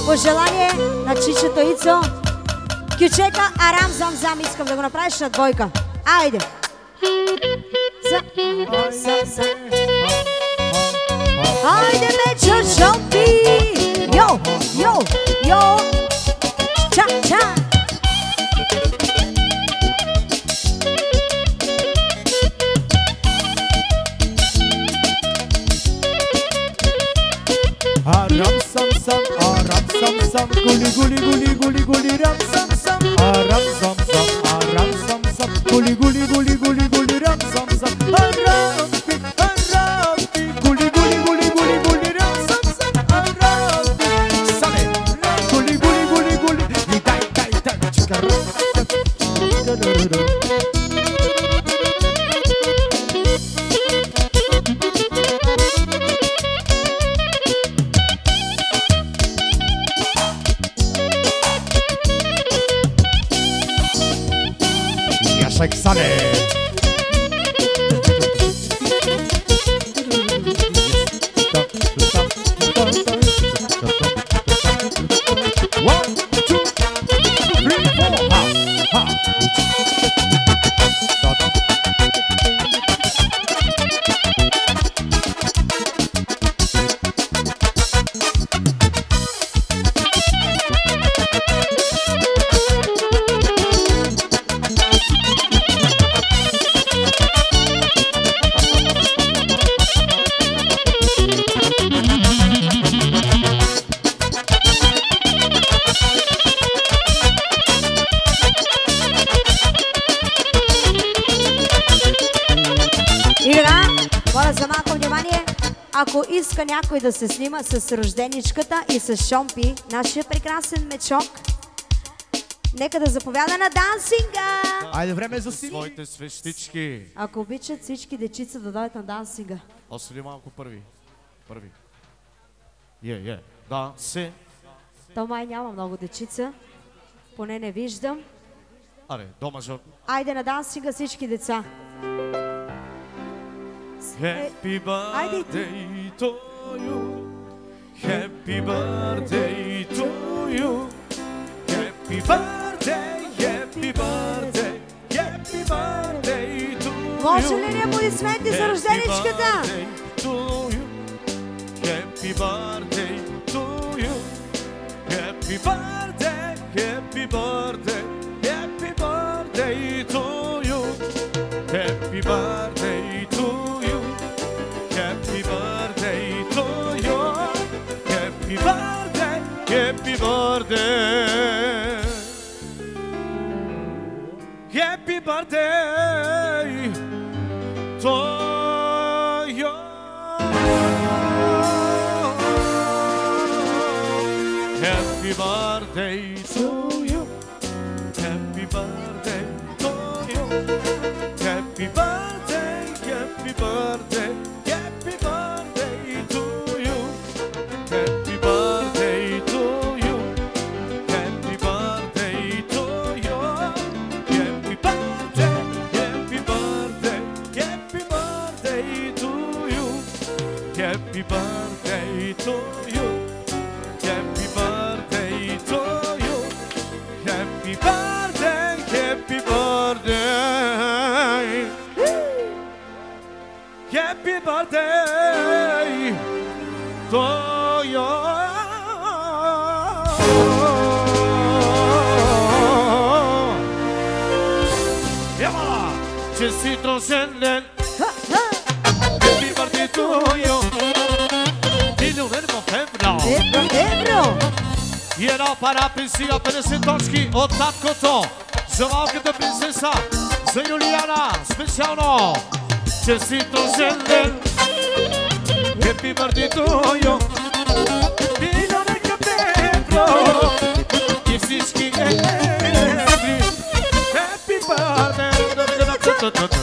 Пожелание на Чичето Ицо. Кючека, арам, зам, искам да го направиш на двойка. Айде! Айде, мечо, Шомпи! Йо! Ча-ча! Aram sam sam, guli guli guli guli guli ram sam sam. Aram sam sam, guli guli guli guli guli ram sam sam. Aram pi, guli guli guli guli guli ram sam sam. Aram pi, sale, guli guli guli guli, ni dai chikara. Like Sunny. One, two, three, four. Ha. Ако иска някой да се снима с рожденичката и с Шомпи, нашия прекрасен мечок, нека да заповяда на дансинга! Айде, време за сини! Своите свещички! Ако обичат всички дечица да дойдат на дансинга. Освен малко първи. Да, се. То май няма много дечица. Поне не виждам. Аре, до мажор. Айде на дансинга всички деца. Happy birthday to you. Happy birthday to you. Happy birthday, happy birthday, happy birthday to you. Може ли ни аплодисменти за рожденичката? Happy birthday to you. Happy birthday, happy birthday, happy birthday to you. Happy birthday to you. Happy birthday to you. Happy birthday, happy birthday. Happy birthday to you. Happy birthday to you. Happy birthday to you. Happy birthday, happy birthday, happy birthday to you. Happy birthday to you. Happy birthday to you. Happy birthday, happy birthday, happy birthday to you. Happy birthday to you. Happy birthday to you. Happy birthday, happy birthday. Happy birthday to you. Честит рожден ден. Happy birthday to you. Милионер в евро. Евро! И една пара пенсия, 50 точки от таткото. За малката принцеса, за Юлияна, специално. Честит рожден ден. Happy birthday to you. Милионер в евро. И всички еври. Happy birthday. Happy birthday.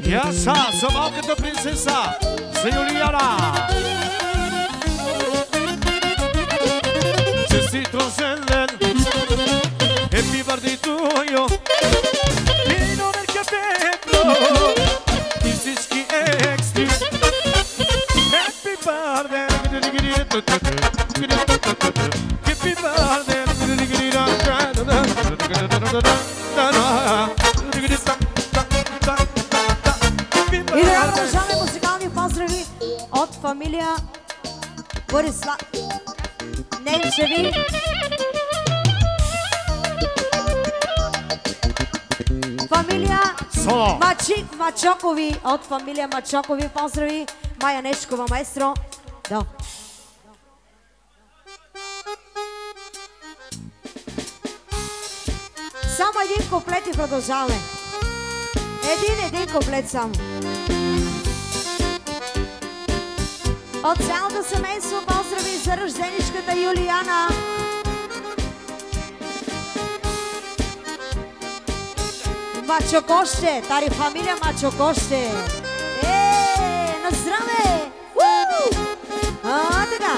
Яса, за малката принцеса, за Юлияна. Честит рожден ден. Happy birthday to you. И да продължаваме музикални поздрави от фамилия Борислав Ненчеви. Фамилия Мачокови, от фамилия Мачокови поздрави. Майя Нешкова, маестро. Да. Само един куплет и продължаваме. Един куплет само. От цялото семейство поздрави за рожденичката Юлияна. Мачокоще, тари фамилия Мачокоще. На здраве! Така.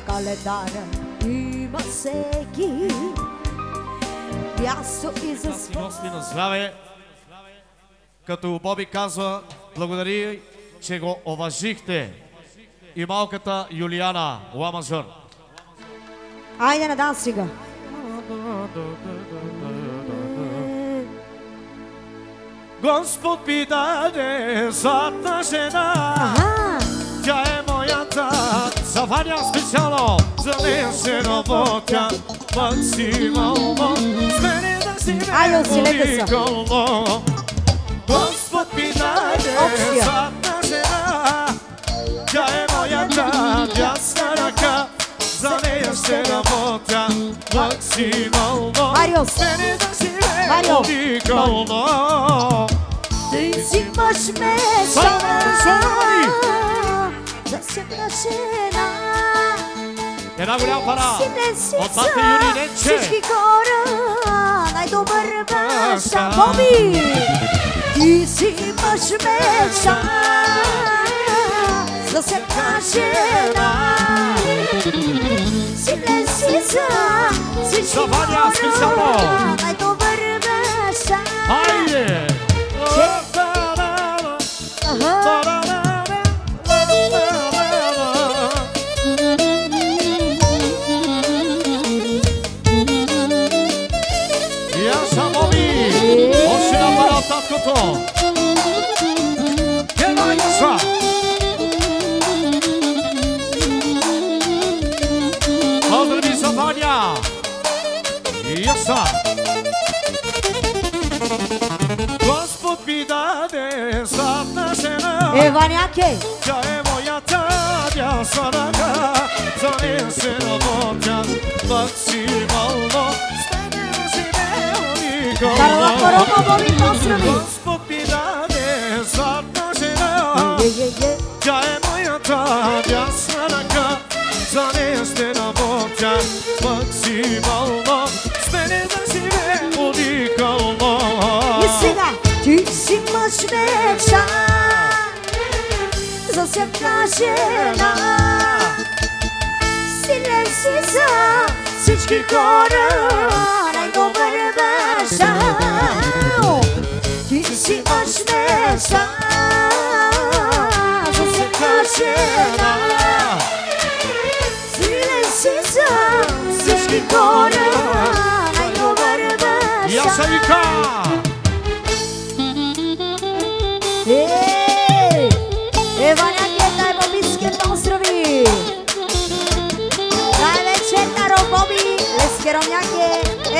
Календара има всеки място и за гости на здраве. Като Боби казва, благодари, че го уважихте. И малката Юлияна, ла мажор. Айде на дан сега. Господ ми даде златна жена. Тя е моята, за Ваня специално, за нея се работя максимално. С мене да си ме уникално. Господ ми даде златна жена. Тя е моята дясна ръка, за нея ще работя максимално. С мене да си ме уникално. Ти си мъж мечта за всяка жена. Една голяма пара от Батка Юрий Ненче. Всички хора, най-добър баща. Боби! Ти си мъж мечта за всяка жена. Силен си за всички хора, най-добър баща. Айде! Яша Боби! Още на пара от таткото! Ела Яша! Поздрави за Ваня! Яша! Господ ми даде златна жена. Ваняке! Тя е моята дясна ръка, за нея се работя максимално. С мене да си ме уникално. Господ ми даде златна жена. Тя е моята дясна ръка, за нея ще работя максимално. С мене да си ме уникално. И сега ти си мъж мечта за всяка жена. Силен си за всички хора, най-добър баща. Ти си мъж мечта за всяка жена. Силен си за всички хора, най-добър баща. Яша Вика! Ваняке, най-бобиските поздрави! Най-вече Таро Боби, Лескеромняке,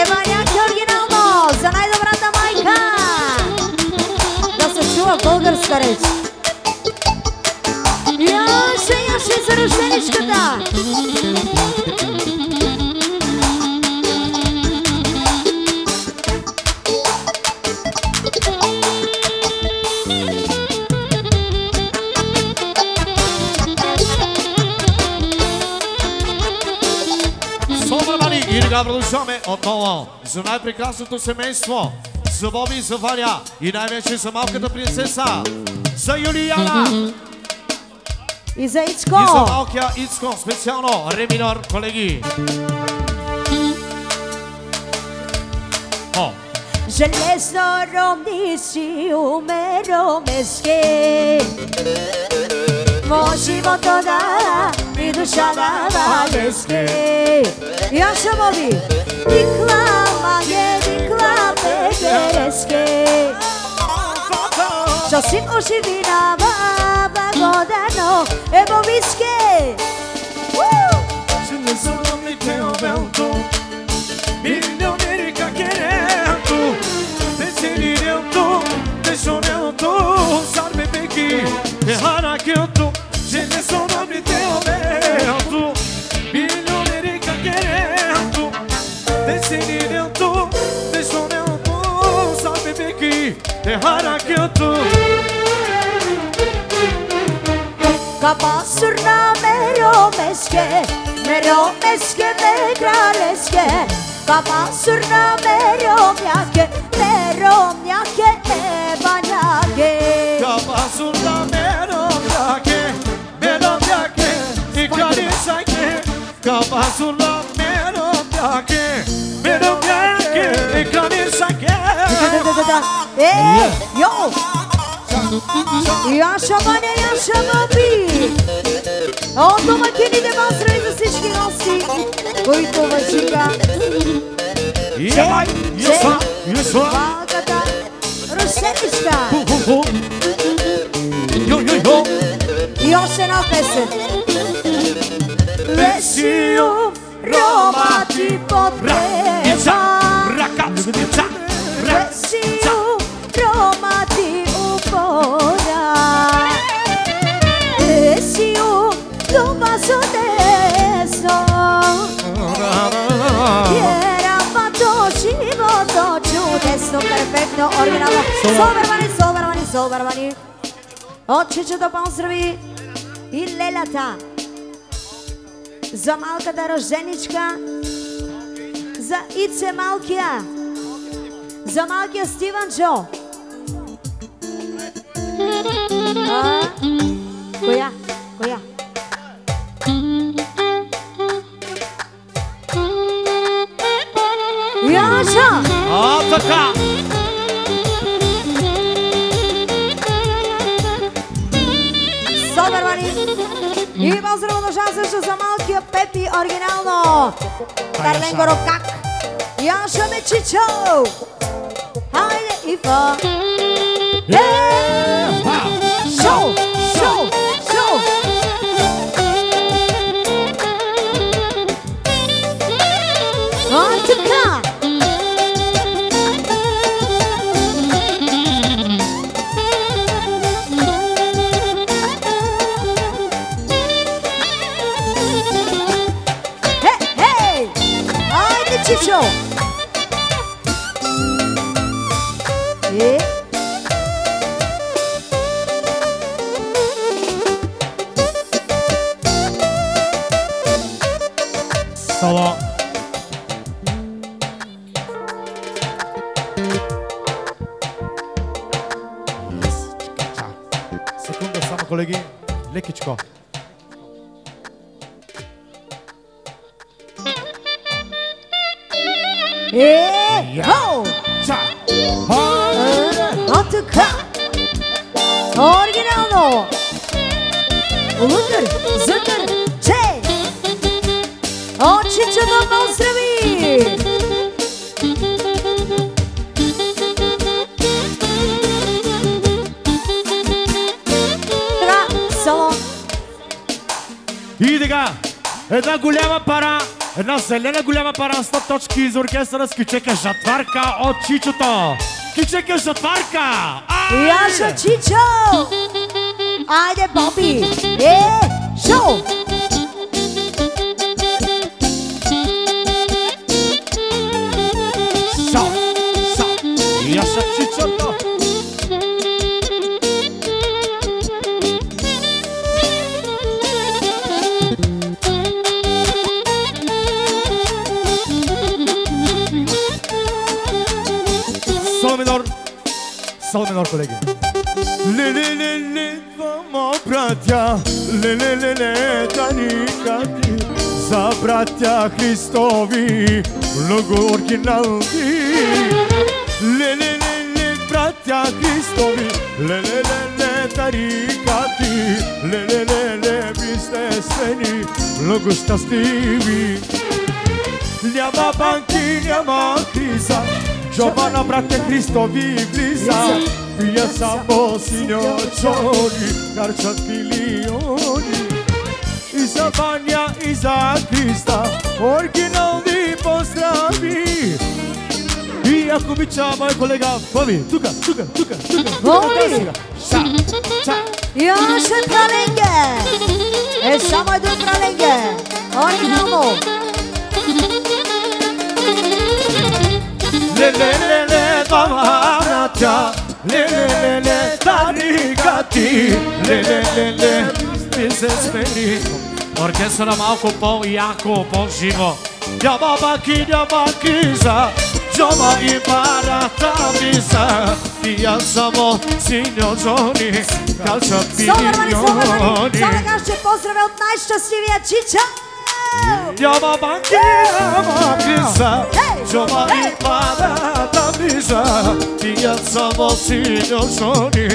Ваняке оригинално, за най-добрата майка! Да се чува българска реч. Яше за рожденичката! И сега продължаваме отново за най-прекрасното семейство, за Боби и за Ваня и най-вече за малката принцеса, за Юлияна и за Ицко. И за малкия Ицко, специално ре минор, колеги. Железно ромни си умеро меске, живота да и душа да лески. Яша моби, дикла маге, дикла пекерески. Що си оживина благодано ебовиске. Ce ne sono mi teo vento, milioneri caccherento, pensieriento, tesonento, salve peki, e harakento. Ce ne sono mi teo vento, milioneri caccherento, pensieriento, tesonento, salve peki, e harakento. Kapasırna meromeske, meromeske megraleske. Kapasırna meromyake, meromyake ebanyake. Kapasırna meromyake, meromyake, iklarisake. Kapasırna meromyake, meromyake, iklarisake. Yo! Yaşa bana yaşa моби! От домакините поздрави за всички гости, които въжиха. Малката Русеничка. И още една песен. Весио Рома ти подпрева. Весио Рома ти упора. Весио Дома содесо. Era fatto životo čudeсно, перфектно, оригинално. Собървани. От чичото поздрави и лелята. За малката рожденичка, за Ице малкия, за малкия Стиванчо. Коя? Яша! Така! Собървани! И поздрава държа също за малкия Пепи оригинално! Тарленко Рокак! Яша Мечичо! Хайде Ифа! Шоу! Така! Хей! Айде, Чичо! Соло. Секунда само, колеги. Лекичко. Хоу! Така! Оригинално! Лутър, зътър, че! От Чичото поздрави! Така, соло! И така, една голяма пара, една зелена голяма пара, 100 точки за оркестъра с Кичека Жатварка от Чичото. Кичека Жатварка! Яша Чичо! Айде, Боби! Шоу! Яша Чичото! Сол минор, колеги. Ле-ле-ле-ле, двама братя, ле-ле-ле-ле, таникати, за братя Христови, много оригинални. Ле-ле-ле-ле, братя Христови, ле-ле-ле-ле, тарикати, ле-ле-ле-ле, сте смени, много щастливи. Няма банки, няма криза, джоба на брате Христови влиза. Пия само синьочони, харчат милиони. И за Ваня, и за Христа, оригинални поздрави. И ако обича мой колега Боби, тука. Боби! И още праленге! Само един праленге! Оригинално! Ле, бабаната, ле, тарикати, ле, ми се смени. Оркестъра малко по-яко, по-живо. Няма банки, няма криза, джоба и барата миза. Пия само синьочони, калчат милиони. Само да кажа, че поздравя от най-щастливия Чича! Няма банки, няма криза, джоба и барата миза. Пия само синьочони,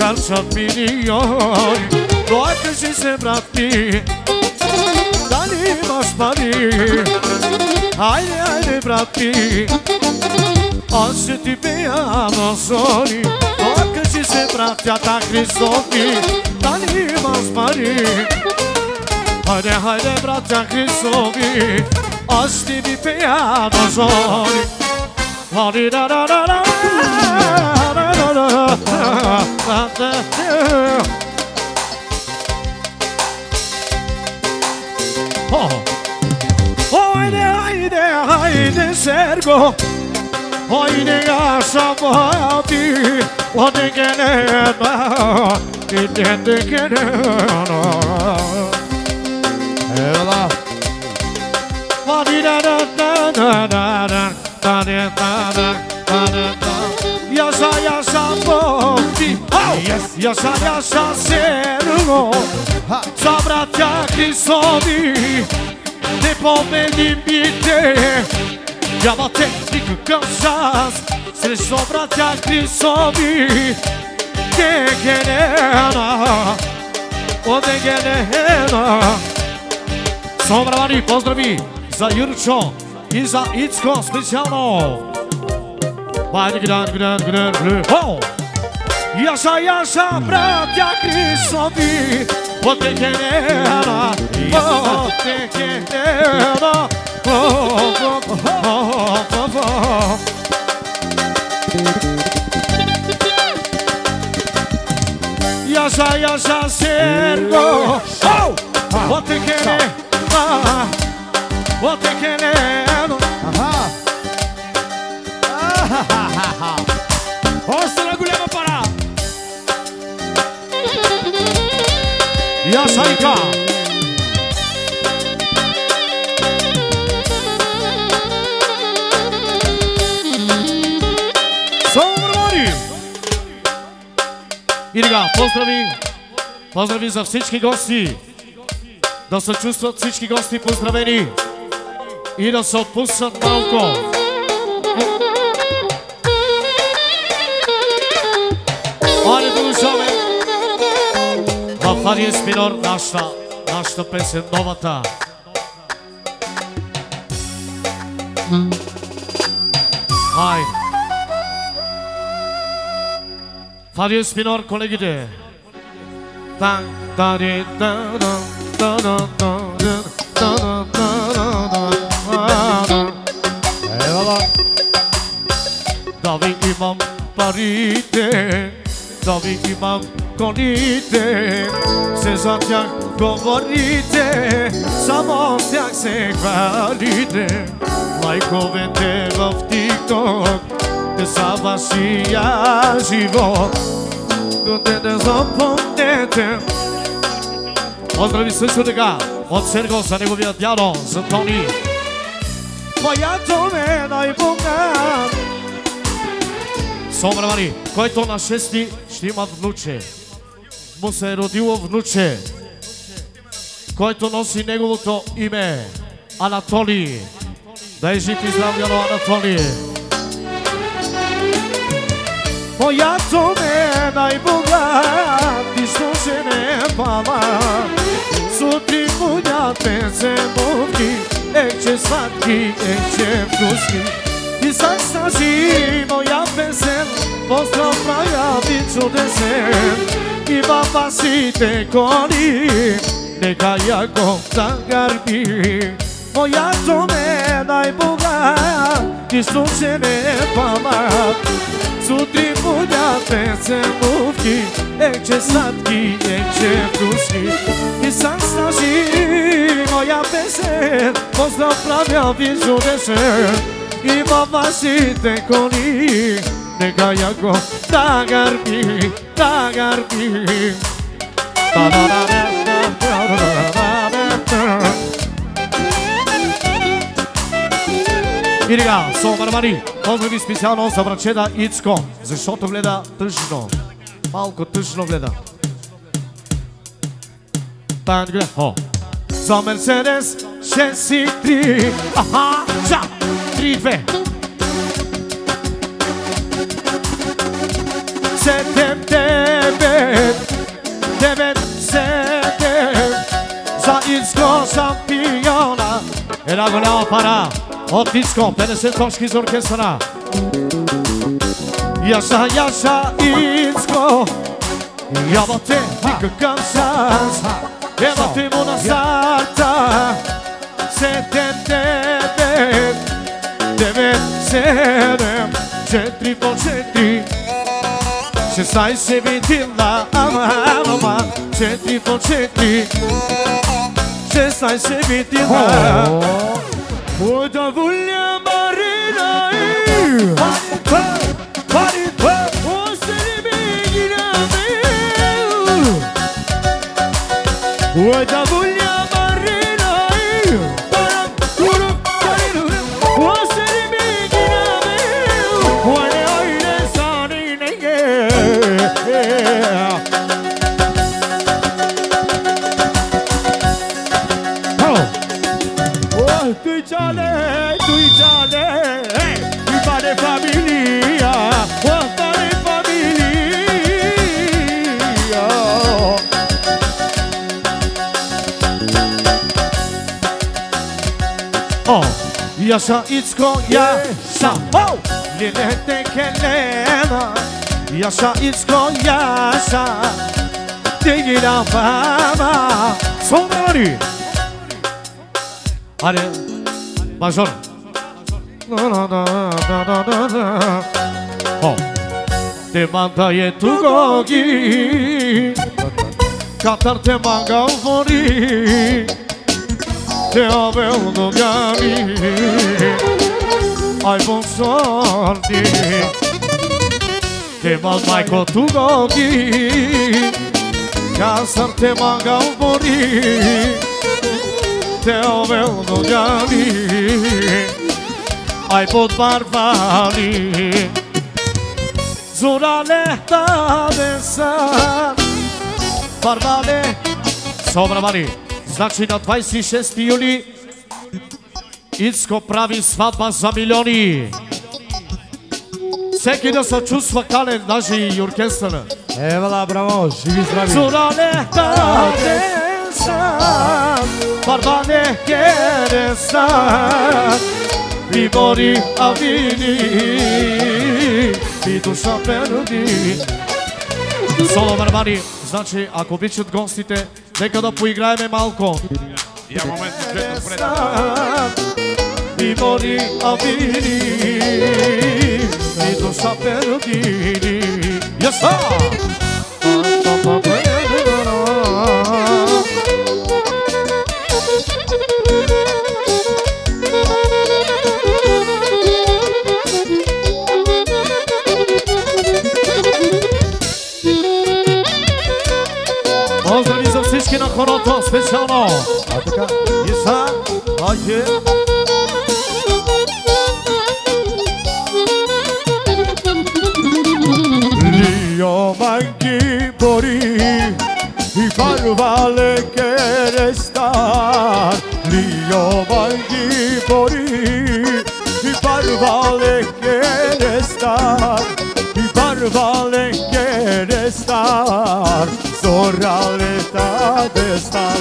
калчат милиони. Той кажи се, брат ми, дали имаш пари? Хайде, брат ми, аз ще ти пея на сони. Той кажи се, братята Христови, дали имаш пари? Хайде, братя Христови, аз ще ви пея на сони. Haydi Sergo, haydi yaşamayı, hadi gene, gidende gene. Eyvallah. Hadi yaşa Bobby, yaşa Sergo, za bracia Hristovi. Ne pomenim bite, няма никакъв шанс срещу братя Христови. Дегенена, Собравани, поздрави за Юрчо и за Ицко специално. Яша, братя Христови. Дегенена, Yaşa Sergo, o tekeleno. Ostala голяма пара. Яшайка. И сега, поздрави за всички гости, да се чувстват всички гости поздравени и да се отпуснат малко. Айде продължаваме в Фа диез минор, нашата песен, новата. Айде. Фа диез минор, колегите. Да ви имам парите, да ви имам колите, се за тях говорите, само с тях се хвалите. Лайковете в TikTok, те са вашия живот, но те не запомнете. Поздрави също така от Серго за неговия дядо, за Тони. Моято ме най-богат. Собравани, който на 6 ще има внуче. Му се е родило внуче, който носи неговото име Анатолий. Да е жив и здрав, дядо Анатолий. Моято ме най-богат, нищо се не пала. С Sutri mulja pese muvki, ekçe slatki, ekçe vkuski. I sad staži moja pesen, pozdravlja biću desen. I baba si te koni, neka jako zagarbi. Moja to me najboga, i sunce ne pamat. Sutri mulja pese muvki, ekçe slatki, ekçe vkuski. I sad staži moja pesen, pozdravlja biću desen. I baba si te koni, neka jako zagarbi, zagarbi. И сега, Солмармани, поздрави специално за врачеда Ицко, защото гледа тъжно, малко тъжно гледа. Тан гледа, за Мерцедес 6-3, аха, ча, 3-2. 7-9 за Ицко шампиона. Една голяма пара от Ицко, 50 точки за оркестъра. Яша, Яша, Ицко, ябате никакъв шанс. Ебате му на старта. 7-9 4 по 4 16 битила, ама 4 по 4 16 битила. Моята воля Марина остани беги на мен. Моята воля Марина остани беги на мен. Tu jale, mi pare familia, pare familia. Oh, Яша, Ицко, Яша, лилете келена. Яша, Ицко, Яша, тегила фама. Солмармани. Аре, мажор. Te manda e tu gogi, Qatar te manga u fori, te avel do gami, ai bon sorti. Te manda Michael tu gogi, Qatar te manga u fori, te avel do gami, ai pod barbari. Zurale da desan Barbale Солмармани. Значи на 26 юли Ицко прави сватба за милиони. Всеки да се чувства кален, даже и оркестъра. Евала, браво, живи здрави. Зурale da desan Barbale keresan Vivori a vini, mi душа перди. Солмармани, значи, ако обичат гостите, нека да поиграеме малко. Я момент бюджетно пред. Vivori a vini, mi душа перди. Яса! Поздрави за всички на хорото, специално. А така? Иса, айде. Io manchi pori, i farvale che restar. Io manchi pori, i farvale che restar. I farvale che restar. Zoraleta de star,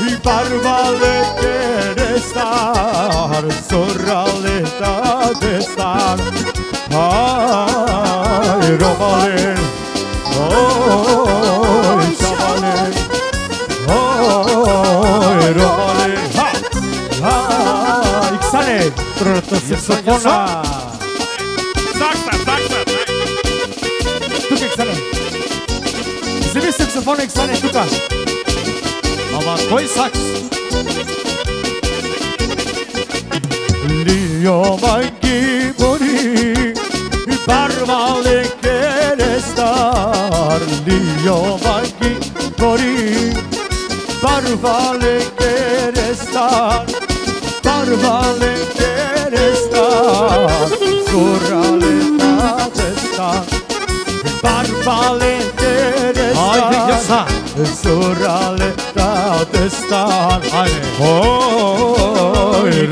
I barbale quiere estar, zorraleta de estar. Ay, Romalén, ay, chavalén, ay, Romalén. Иксане, тръта саксофона. Сакса. Тук Иксане. Вземи саксофона, Иксане, тука. Ама кой сакс? Lio mangi mori, barbale quiere estar. Lio mangi mori, barbale quiere estar. Barbale quiere estar, zorraleta de estar. Barbale quiere estar, zorraleta de estar. Ay,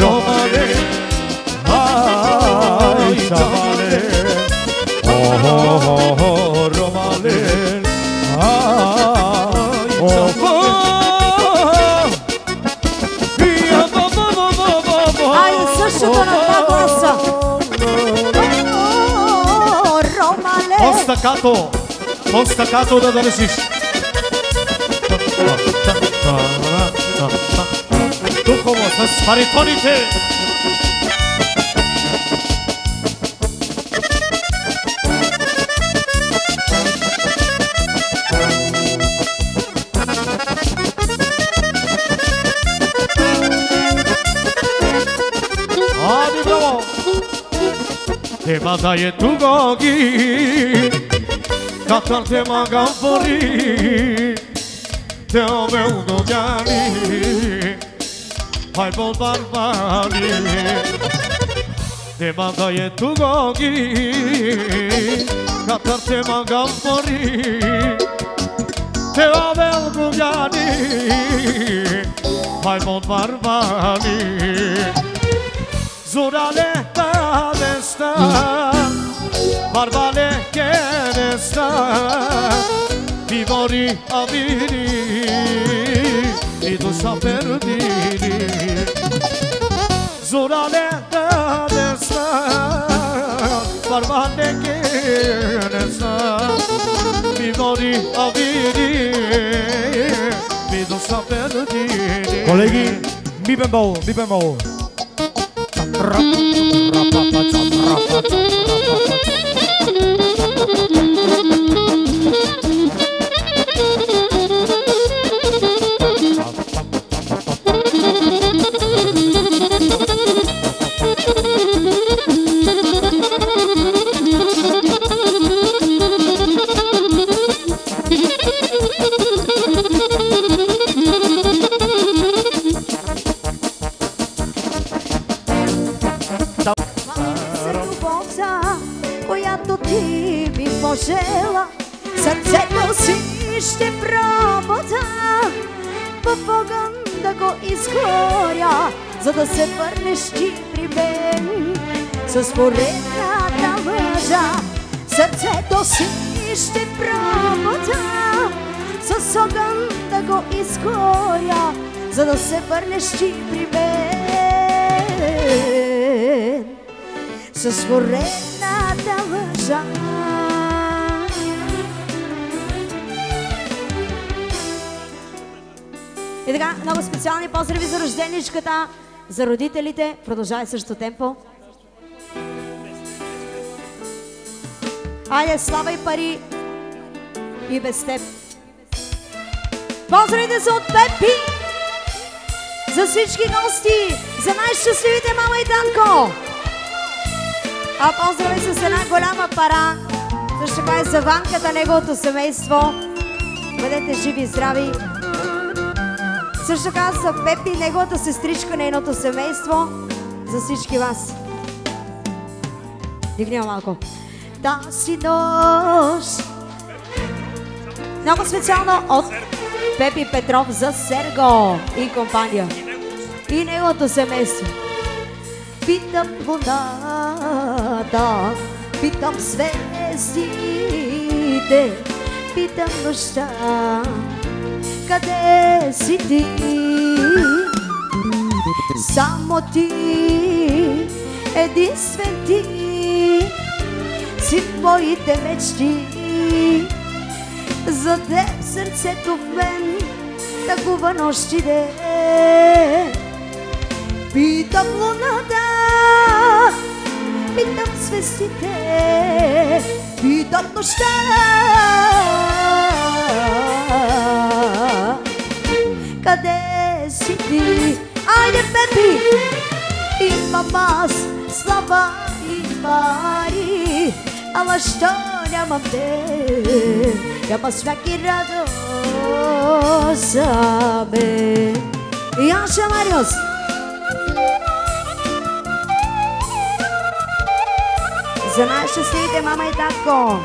Romalén, ay, chavalén. Oh, Romalén, ay, Ай, същото на два гласа. Ромале. По-стакато да държиш. Духово с баритоните. Темата е тугоги, катар тема гамбори, те ome удобяни, хайбол барбари. Темата е тугоги, катар тема гамбори, те ome удобяни, хайбол барбари. Zoraleta de estar, barbale quiere estar. Mi mori a viri, mi duša perdiri. Zoraleta de estar, barbale quiere estar. Mi mori a viri, mi duša perdiri. Колеги, ми бемол. Която ти би пожела, сърцето си ще пробуда. В огън да го изгоря, за да се върнеш ти при мен. С поредната лъжа, сърцето си ще пробуда. С огън да го изгоря, за да се върнеш ти при мен. С поредната лъжа. И така, много специални поздрави за рожденичката, за родителите. Продължай също темпо. Айде, слава и пари и без теб. Поздравите са от Пепи за всички гости, за най-щастливите мама и танко. А поздрави с една голяма пара, също така и за Ванката, неговото семейство. Бъдете живи и здрави. Също така за Пепи, неговата сестричка, нейното семейство. За всички вас. Дигнем малко. Тази нощ. Много специално от Пепи Петров за Серго и компания. И неговото семейство. Питам луната, питам звездите, питам нощта. къде си ти? Само ти, единствен ти, си в моите мечти. За теб сърцето в мен тъгува нощ и ден. Питам луната, питам звездите, питам нощта. Къде си ти? Айде, Пепи! Имам аз слава и пари, ама що нямам те? Няма свяк и радост за мен. И Анша Мариус! За най-щастливите мама и татко.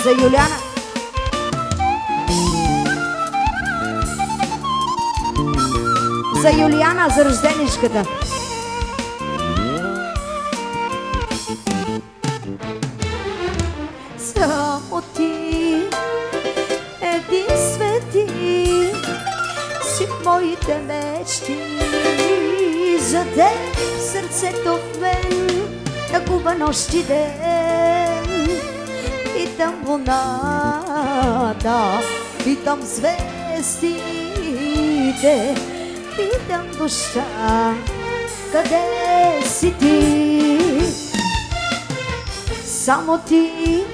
За Юлиана. За Юлиана, за рожденичката. Само ти, единствен ти, си в моите мечти. За теб сърцето в мен тъгува нощ и ден. Питам луната, питам звездите, питам душа, къде си ти? Само ти,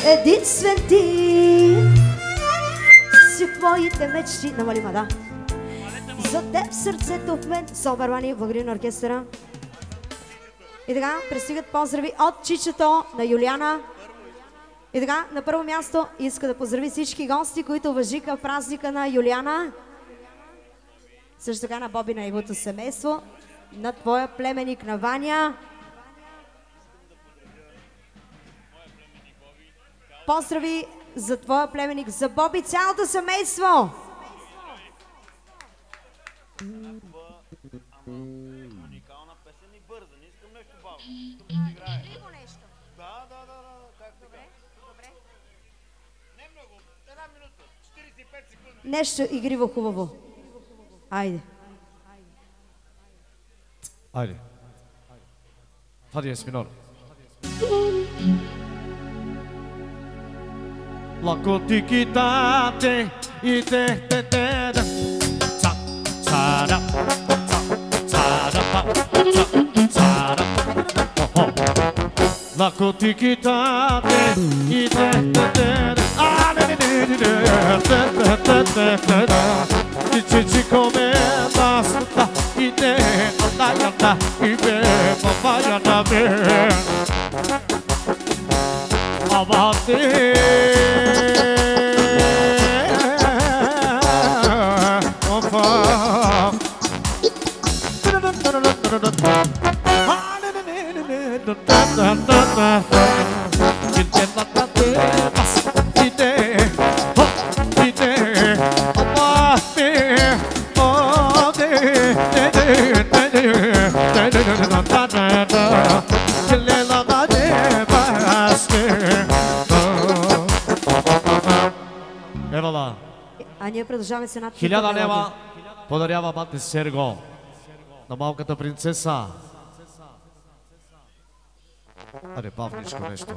единствен ти, си в моите мечти. Намали ма, да. За теб сърцето в мен. Салбарвани, благодаря на оркестъра. И така, пристигат поздрави от чичето на Юлиана. И така, на първо място иска да поздрави всички гости, които уважиха празника на Юлиана. Също така на Боби, на неговото семейство, на твоя племенник на Ваня. Поздрави за твоя племенник, за Боби, цялото семейство! Уникална песен и бърза, не искам нещо бавно. Искам да си играе. Криво нещо. Да, как така? Добре. Не много, една минута, 45 секунди. Нещо игриво хубаво. Айде. Айде. Фа диез минор. Лако тики-тате и те-те-те-да. Ца-ца-да, ца-ца-да-па, ца-ца-да. Лако тики-тате и те-те-те-да. А-не-не-не-не-не-те-те-те-те-да. Dici come basta i te andata i te papaya da me avanti ofa Евала. А ние продължаваме с една 1000 лева подарява бате Серго на малката принцеса. Аре, бавничко нещо.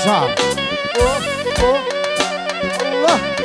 Só. Allah.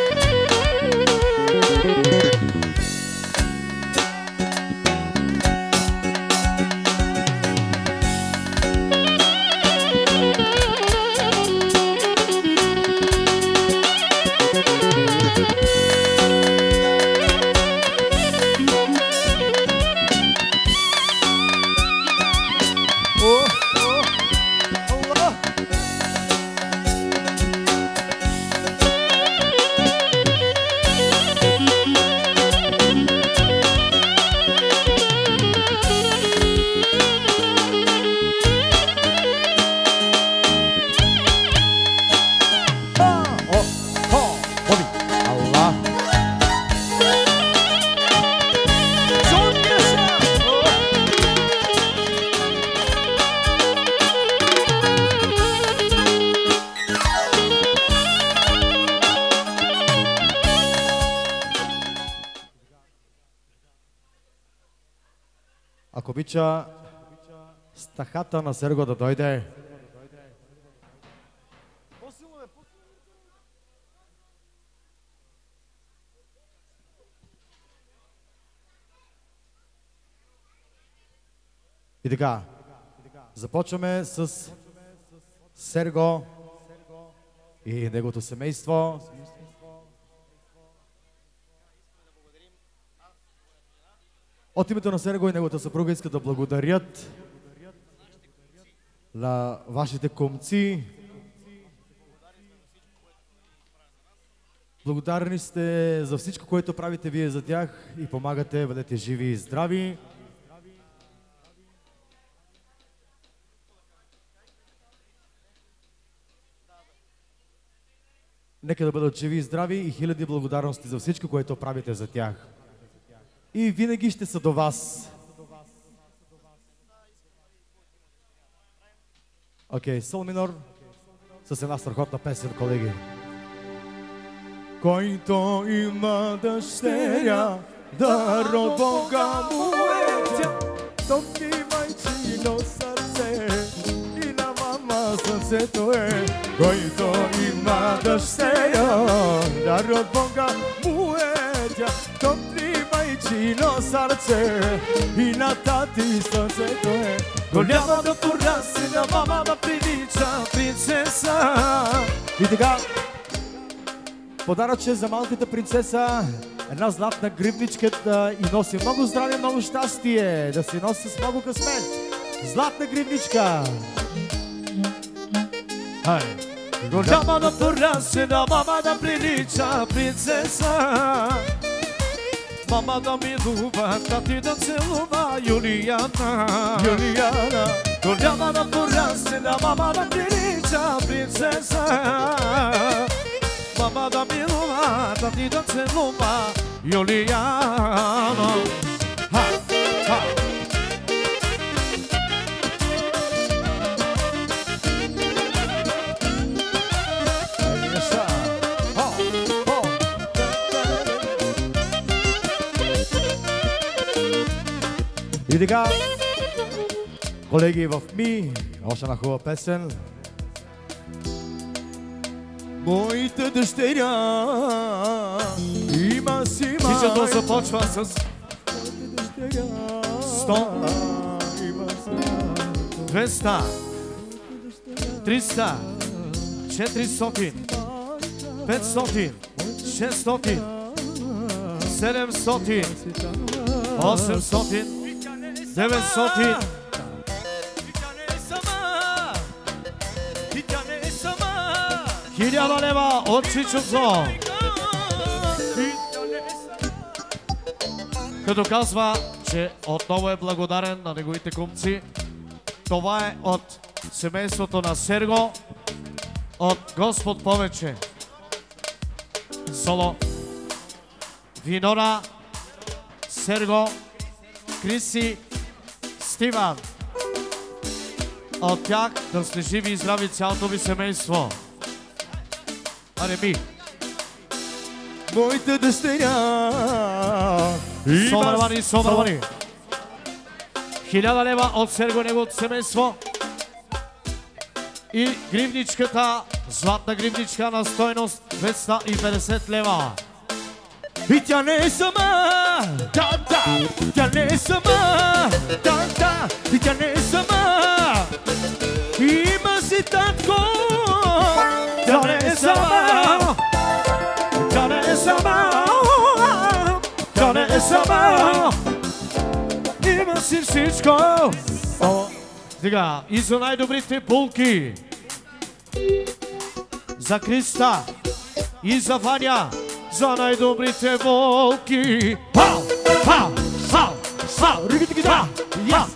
Ако обича стахата на Серго да дойде. И така, започваме с Серго и неговото семейство. От името на Серго и неговата съпруга искат да благодарят на вашите кумци. Благодарни сте за всичко, което правите вие за тях и помагате, бъдете живи и здрави. Нека да бъдат живи и здрави и хиляди благодарности за всичко, което правите за тях. И винаги ще са до вас. Окей, сол минор с една страхотна песен, колеги. Който има дъщеря, дар от Бога му е тя, токи майчино сърце и на мама сърцето е. Който има дъщеря, дар от Бога му е тя, токи майчино сърце и на тати сърцето е. Голяма да порасне, на мама да прилича принцеса. И така, подаръче за малката принцеса, една златна гривничка да и носи много здраве, много щастие, да се носи с много късмет. Златна гривничка! Голяма да порасне, на мама да прилича принцеса. Мама да милува, тати да целува, Юлияна. Юлияна. Голяма да порасне, на мама да прилича принцеса. Мама да милува, тати да целува, Юлияна. Ха, ха. И така, колеги, в Ми, още една хубава песен. Моята дъщеря има си майка. Чичето започва с 100, 200, 300, 400, 500, 600, 700, 800, 900. Хиляда лева от Чичото. Като казва, че отново е благодарен на неговите кумци. Това е от семейството на Серго, от Господ повече. Соло. Винора, Серго, Криси, Стиван. От тях да сте живи и здрави цялото ви семейство. Аре Ми. Моята дъщеря. Собървани, собървани. 1000 лева от Серго, неговото семейство. И гривничката, златна гривничка на стойност 250 лева. И тя не е сама, да, да, тя не е сама, да, да, и тя не е сама. Има си татко, тя не е сама, тя не е сама, тя не е сама. Има си всичко. Сега, и за най-добрите булки. За Криста и за Ваня. За най-добрите волки. Хау, хау, хау, хау, ригитигида, яс.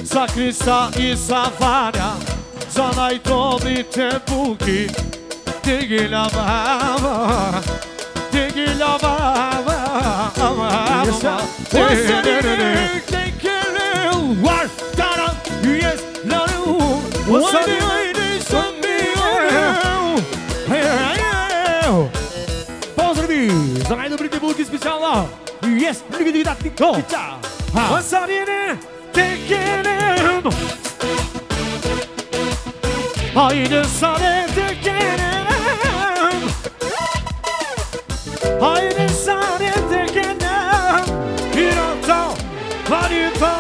За Криста и за Ваня, за най-добрите волки. Ти ги любава, ти ги любава. Поздрави за най-добрите булки специално. Yes, лигидигидак, тико. Масарине, текенен. Haydi sane tekenen. Haydi sane tekenen. Bir ata Farita,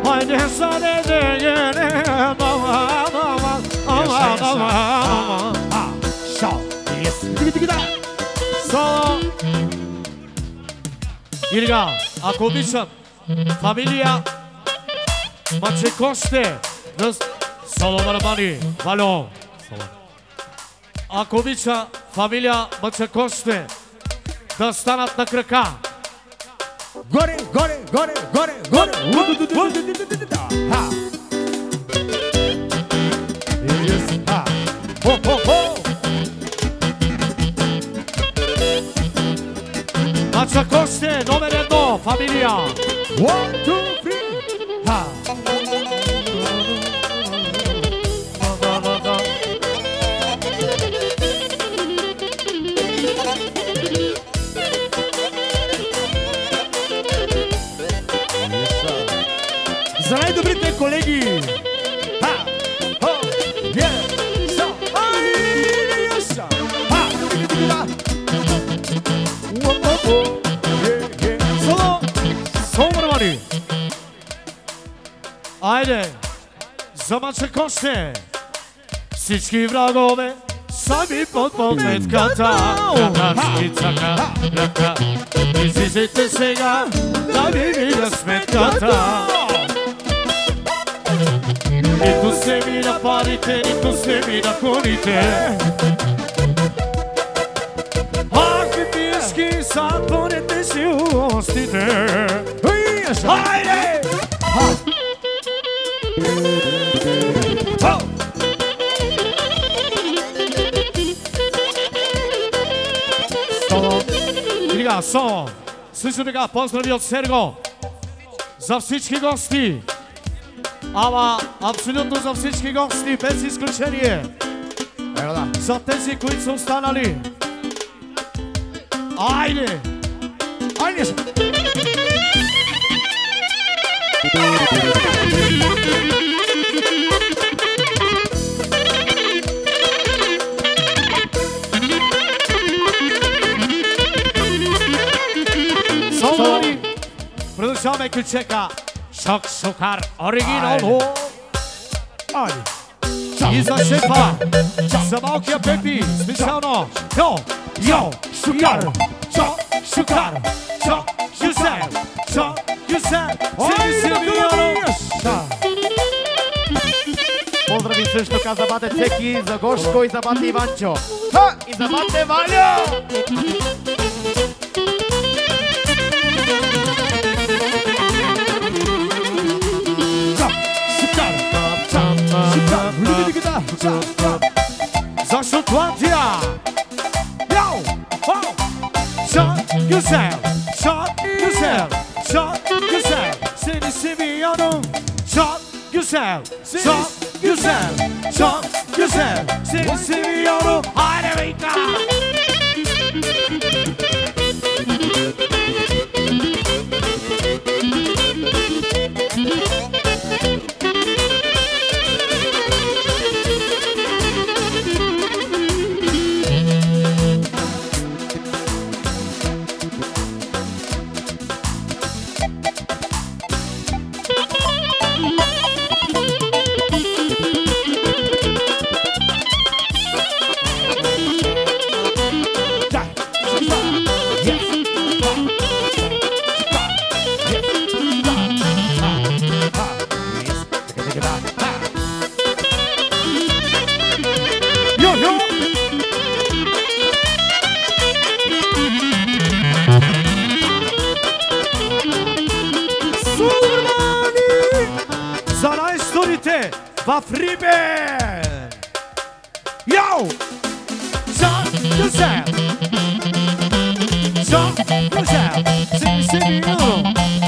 haydi sadece gene Solo Ilga, ako обичам фамилија Мачекоште Соло барабани, Вало Ако обича фамилија Мачекоште да станат на крака Горе, горе, горе, горе, горе. Мачекоште, номер 1, фамилија. 1, 2, 3. За най-добрите колеги! Айде, за Мачекоште, всички врагове сами под подметката. Ръка, излизайте сега да ви видя сметката. Нито се ми на парите, нито се ми на коните. Ах, ви пиешки, запълнете си устите. Хайде! Соло, също така поздрави от Серго за всички гости. Ама абсолютно за всички гости, без изключение. За тези, които са останали. Айде! Айде! Солони! Продължаваме ключека. Шок Сукар, оригинално. И за шефа, за малкия Пепи, специално. Йо, Сукар, Шок Сукар, Шок Юсеф, Шок Юсеф, Поздрави също така за бате Цеки, за Гошко и за бате Иванчо. И за бате Валю! За Шотландия! Шок Юсеф, Шок Юсеф, Шок Юсеф, сини Симеонов, Шок Юсеф, Шок Юсеф, Шок Юсеф, сини Симеонов, хайде вика! В Рибен! Йоу! Шок Юсеф! Шок Юсеф! Симеонов!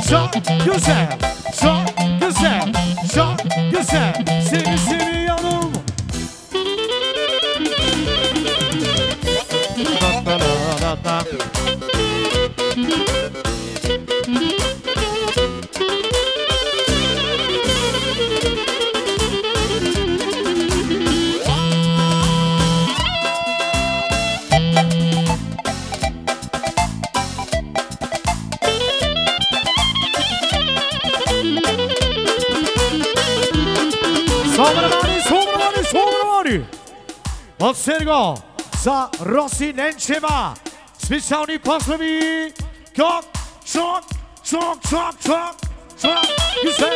Шок Юсеф! Шок Юсеф! Шок Юсеф! Симеонов! Sobravani! От Серго за Роси Ненчева. Специални поздрави. Чок. И се,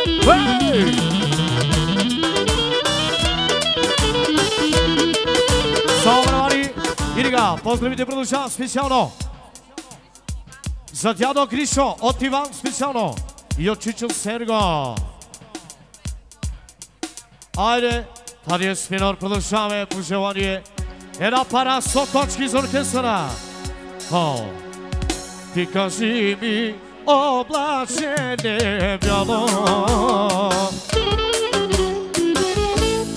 Sobravani! И сега, поздравите продължават специално. За дядо Кришо, от Иван специално. И от Чичо Серго. Айде, tady je Sminor, продължаваме по желание. Една пара со точки за оркестъра. Ти кажи ми, облачене бяло,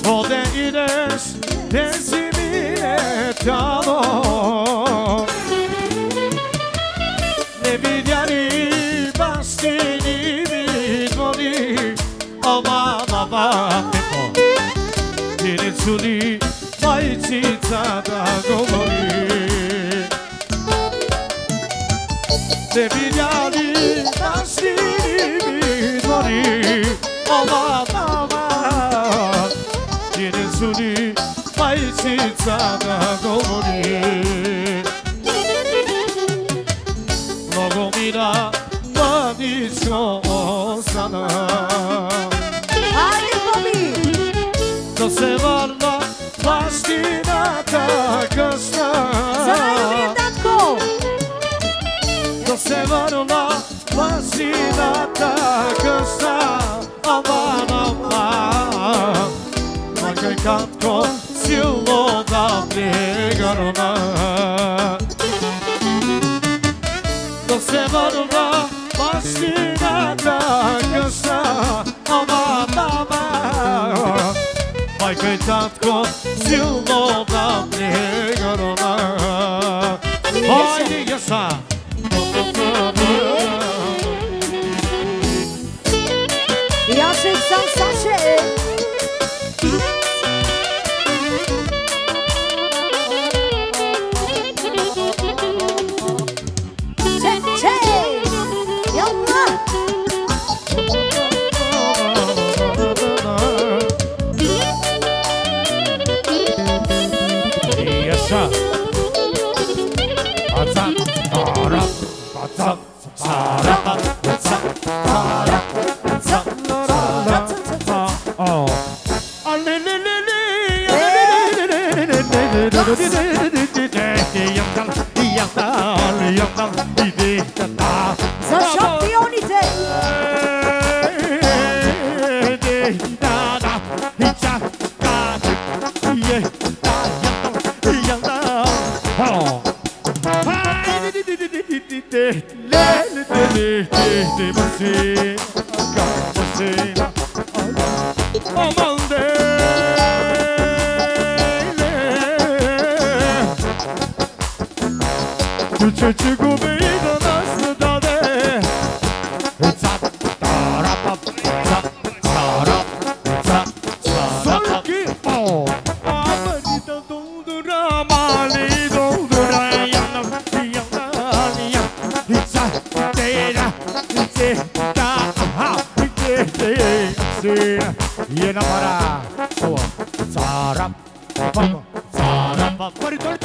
къде идеш, тези ми е тяло. Не видя ли бащини ми двори, ама ти не чули майчицата говори. Не видя ли бащини ми двори, ама ти не чули майчицата говори. Много мина мъничко остана. Айде, Боби! Да се върна бащината къща. За най-добрия татко! Да се върна бащината къща. Майка и татко силно да прегърна. Да се върна бащината къща. Майка и татко силно да прегърна. Айде, Яса! Яшек сам Саше! За шампионите! Че губи и да нас не даде. Солки! Амани да долдура, мали долдура, яна, ица, тера, та, и една пара. Царап, царап, парито